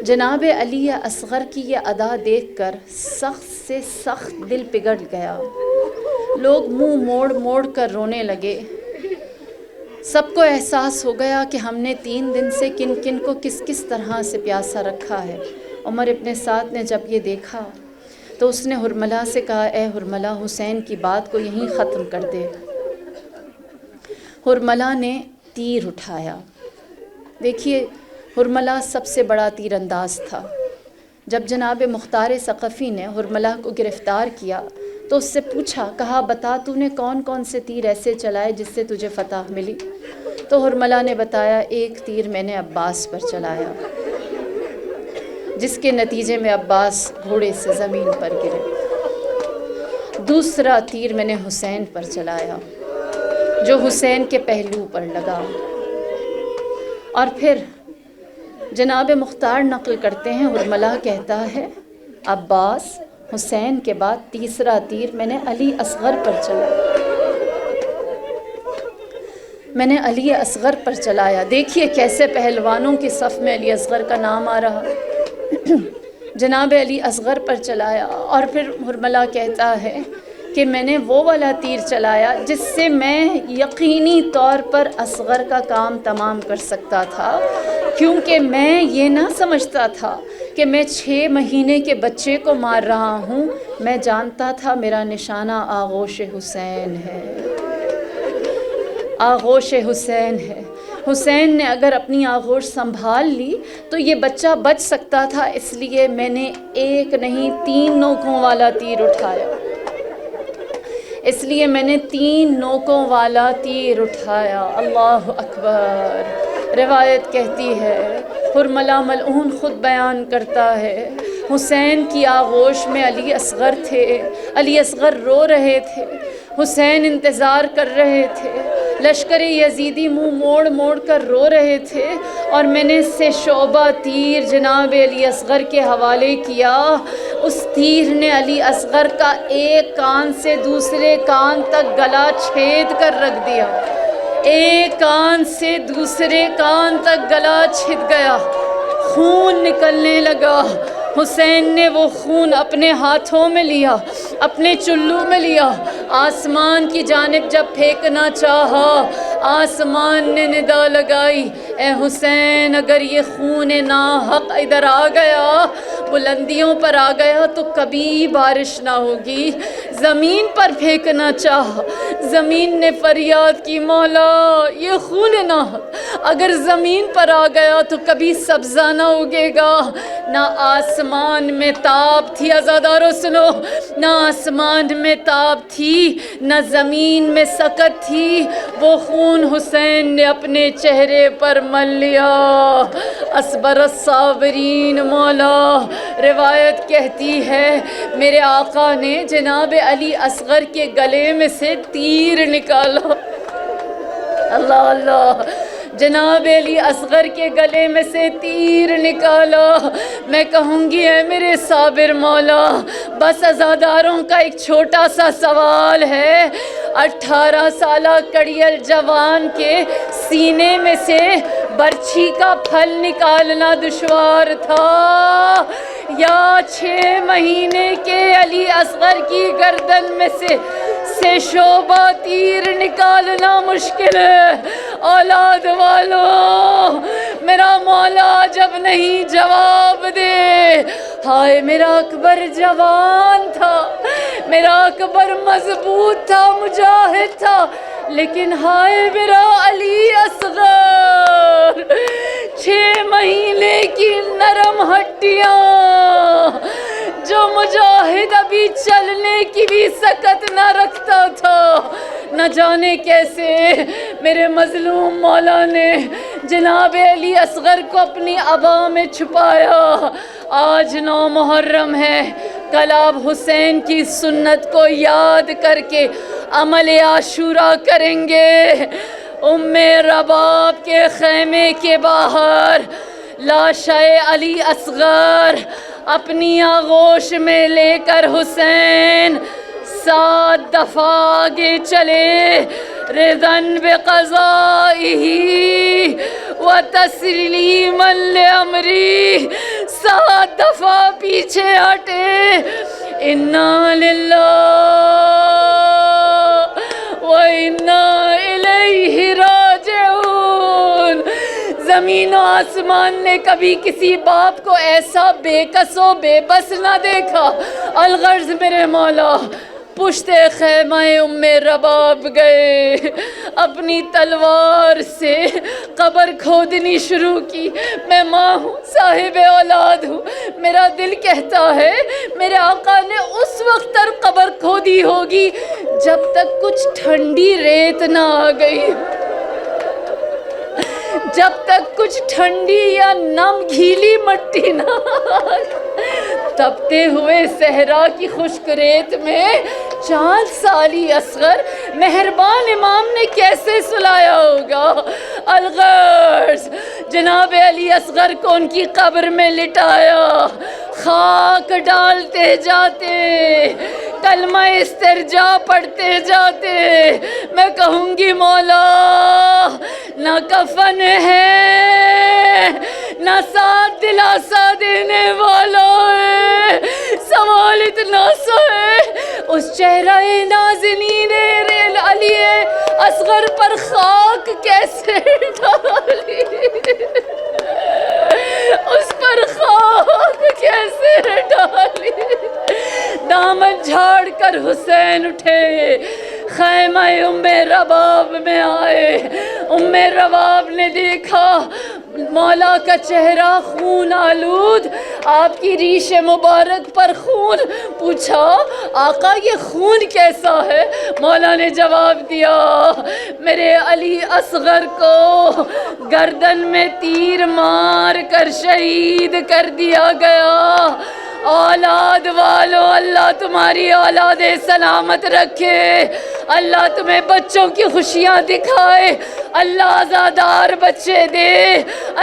جناب علی اصغر کی یہ ادا دیکھ کر سخت سے سخت دل پگھل گیا، لوگ منہ موڑ موڑ کر رونے لگے۔ سب کو احساس ہو گیا کہ ہم نے 3 دن سے کن کن کو کس کس طرح سے پیاسا رکھا ہے۔ عمر ابن سعد نے جب یہ دیکھا تو اس نے حرملہ سے کہا اے حرملہ حسین کی بات کو یہیں ختم کر دے۔ حرملہ نے تیر اٹھایا۔ دیکھیے حرملہ سب سے بڑا تیر انداز تھا۔ جب جناب مختار ثقفی نے حرملہ کو گرفتار کیا تو اس سے پوچھا، کہا بتا تو نے کون کون سے تیر ایسے چلائے جس سے تجھے فتح ملی؟ تو حرملہ نے بتایا ایک تیر میں نے عباس پر چلایا جس کے نتیجے میں عباس گھوڑے سے زمین پر گرے۔ دوسرا تیر میں نے حسین پر چلایا جو حسین کے پہلو پر لگا۔ اور پھر جناب مختار نقل کرتے ہیں، حرملہ کہتا ہے عباس حسین کے بعد تیسرا تیر میں نے علی اصغر پر چلایا، میں نے علی اصغر پر چلایا۔ دیکھیے کیسے پہلوانوں کی صف میں علی اصغر کا نام آ رہا۔ جناب علی اصغر پر چلایا۔ اور پھر حرملہ کہتا ہے کہ میں نے وہ والا تیر چلایا جس سے میں یقینی طور پر اصغر کا کام تمام کر سکتا تھا، کیونکہ میں یہ نہ سمجھتا تھا کہ میں 6 مہینے کے بچے کو مار رہا ہوں، میں جانتا تھا میرا نشانہ آغوش حسین ہے، آغوش حسین ہے۔ حسین نے اگر اپنی آغوش سنبھال لی تو یہ بچہ بچ سکتا تھا، اس لیے میں نے 1 نہیں 3 نوکوں والا تیر اٹھایا، اس لیے میں نے 3 نوکوں والا تیر اٹھایا۔ اللہ اکبر۔ روایت کہتی ہے حرملہ ملعون خود بیان کرتا ہے حسین کی آغوش میں علی اصغر تھے، علی اصغر رو رہے تھے، حسین انتظار کر رہے تھے، لشکر یزیدی منہ موڑ موڑ کر رو رہے تھے، اور میں نے سے شعبہ تیر جناب علی اصغر کے حوالے کیا۔ اس تیر نے علی اصغر کا ایک کان سے دوسرے کان تک گلا چھید کر رکھ دیا، ایک کان سے دوسرے کان تک گلا چھد گیا، خون نکلنے لگا، حسین نے وہ خون اپنے ہاتھوں میں لیا، اپنے چلو میں لیا، آسمان کی جانب جب پھینکنا چاہا، آسمان نے ندا لگائی، اے حسین اگر یہ خون ناحق ادھر آ گیا، بلندیوں پر آ گیا تو کبھی بارش نہ ہوگی۔ زمین پر پھینکنا چاہا، زمین نے فریاد کی، مولا یہ خون ناحق اگر زمین پر آ گیا تو کبھی سبزہ نہ اگے گا۔ نہ آسمان میں تاب تھی، عزادارو سنو، نہ آسمان میں تاب تھی، نہ زمین میں سکت تھی، وہ خون حسین نے اپنے چہرے پر مل لیا۔ اصبر الصابرین، مولا روایت کہتی ہے میرے آقا نے جناب علی اصغر کے گلے میں سے تیر نکالا، اللہ اللہ، جناب علی اصغر کے گلے میں سے تیر نکالا۔ میں کہوں گی اے میرے صابر مولا، بس عزاداروں کا ایک چھوٹا سا سوال ہے، 18 سالہ کڑیل جوان کے سینے میں سے برچھی کا پھل نکالنا دشوار تھا، یا 6 مہینے کے علی اصغر کی گردن میں سے شعبہ تیر نکالنا مشکل ہے؟ اولاد والوں، میرا مولا جب نہیں جواب دے، ہائے میرا اکبر جوان تھا، میرا اکبر مضبوط تھا، مجاہد تھا، لیکن ہائے میرا علی اصغر، 6 مہینے کی نرم ہڈیاں، جو مجاہد ابھی چلنے کی بھی سکت نہ رکھتا تھا، نہ جانے کیسے میرے مظلوم مولا نے جناب علی اصغر کو اپنی عبا میں چھپایا۔ آج 9 محرم ہے، کل آپ حسین کی سنت کو یاد کر کے عمل عاشورہ کریں گے۔ ام رباب کے خیمے کے باہر لاشِ علی اصغر اپنی آغوش میں لے کر حسین 7 دفعہ آگے چلے، رضاً بقضائہ و تسلیماً لامری، 7 دفعہ پیچھے ہٹے، انا للہ و انا الیہ راجعون۔ زمین و آسمان نے کبھی کسی باپ کو ایسا بے کس و بے بس نہ دیکھا۔ الغرض میرے مولا پشت خیمہ ام رباب گئے، اپنی تلوار سے قبر کھودنی شروع کی۔ میں ماں ہوں، صاحب اولاد ہوں، میرا دل کہتا ہے میرے آقا نے اس وقت تک قبر کھودی ہوگی جب تک کچھ ٹھنڈی ریت نہ آ گئی، جب تک کچھ ٹھنڈی یا نم گھیلی مٹی نہ آ گئی۔ تپتے ہوئے صحرا کی خشک ریت میں 4 سالی اصغر مہربان امام نے کیسے سلایا ہوگا؟ الغرض جناب علی اصغر کو ان کی قبر میں لٹایا، خاک ڈالتے جاتے، کلمہ استرجا پڑھتے جاتے۔ میں کہوں گی مولا نہ کفن ہے، نہ ساتھ دلاسا دینے والا ہے، سوال اتنا سا ہے اس چہرہ نازنین علی اصغر پر خاک کیسے ڈالی، اس پر خاک کیسے ڈالی۔ دامن جھاڑ کر حسین اٹھے، خیمہ ام رباب میں آئے۔ ام رباب نے دیکھا مولا کا چہرہ خون آلود، آپ کی ریش مبارک پر خون۔ پوچھا آقا یہ خون کیسا ہے؟ مولا نے جواب دیا میرے علی اصغر کو گردن میں تیر مار کر شہید کر دیا گیا۔ اولاد والو اللہ تمہاری اولاد سلامت رکھے، اللہ تمہیں بچوں کی خوشیاں دکھائے، اللہ آزادار بچے دے،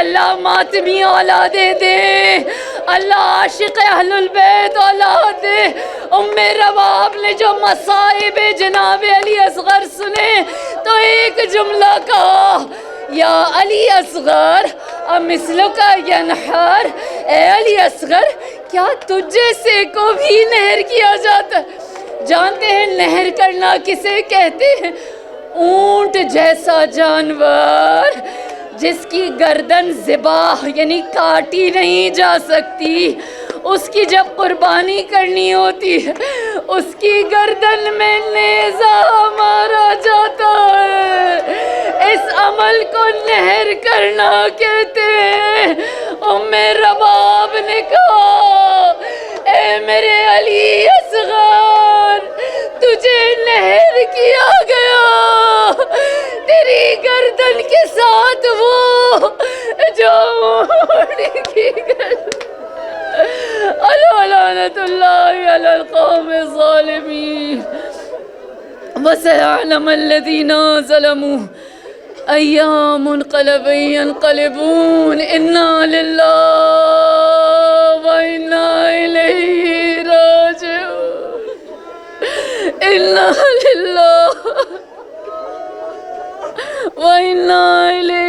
اللہ ماتمی اولادیں دے، اللہ عاشق اہل البیت اولاد دے۔ ام رباب نے جو مصائب جناب علی اصغر سنے تو ایک جملہ کہا، یا علی اصغر امثلک ینحر، اے علی اصغر کیا تجھ جیسے کو بھی نہر کیا جاتا ہے؟ جانتے ہیں نہر کرنا کسے کہتے ہیں؟ اونٹ جیسا جانور جس کی گردن ذبح یعنی کاٹی نہیں جا سکتی، اس کی جب قربانی کرنی ہوتی ہے اس کی گردن میں نیزہ مارا جاتا ہے۔ اس عمل کو نہر کرنا کہتے ہیں۔ ام رباب نے کہا اے میرے علی اصغر، تجھے نہر کیا گیا تیری گردن کے ساتھ وہ جو اونٹ کی گردن۔ الا لعنت اللہ علی القوم الظالمین وسيعلم الذين ظلموا أي منقلب ينقلبون إنا لله وإنا إليه راجعون إنا لله وإنا إليه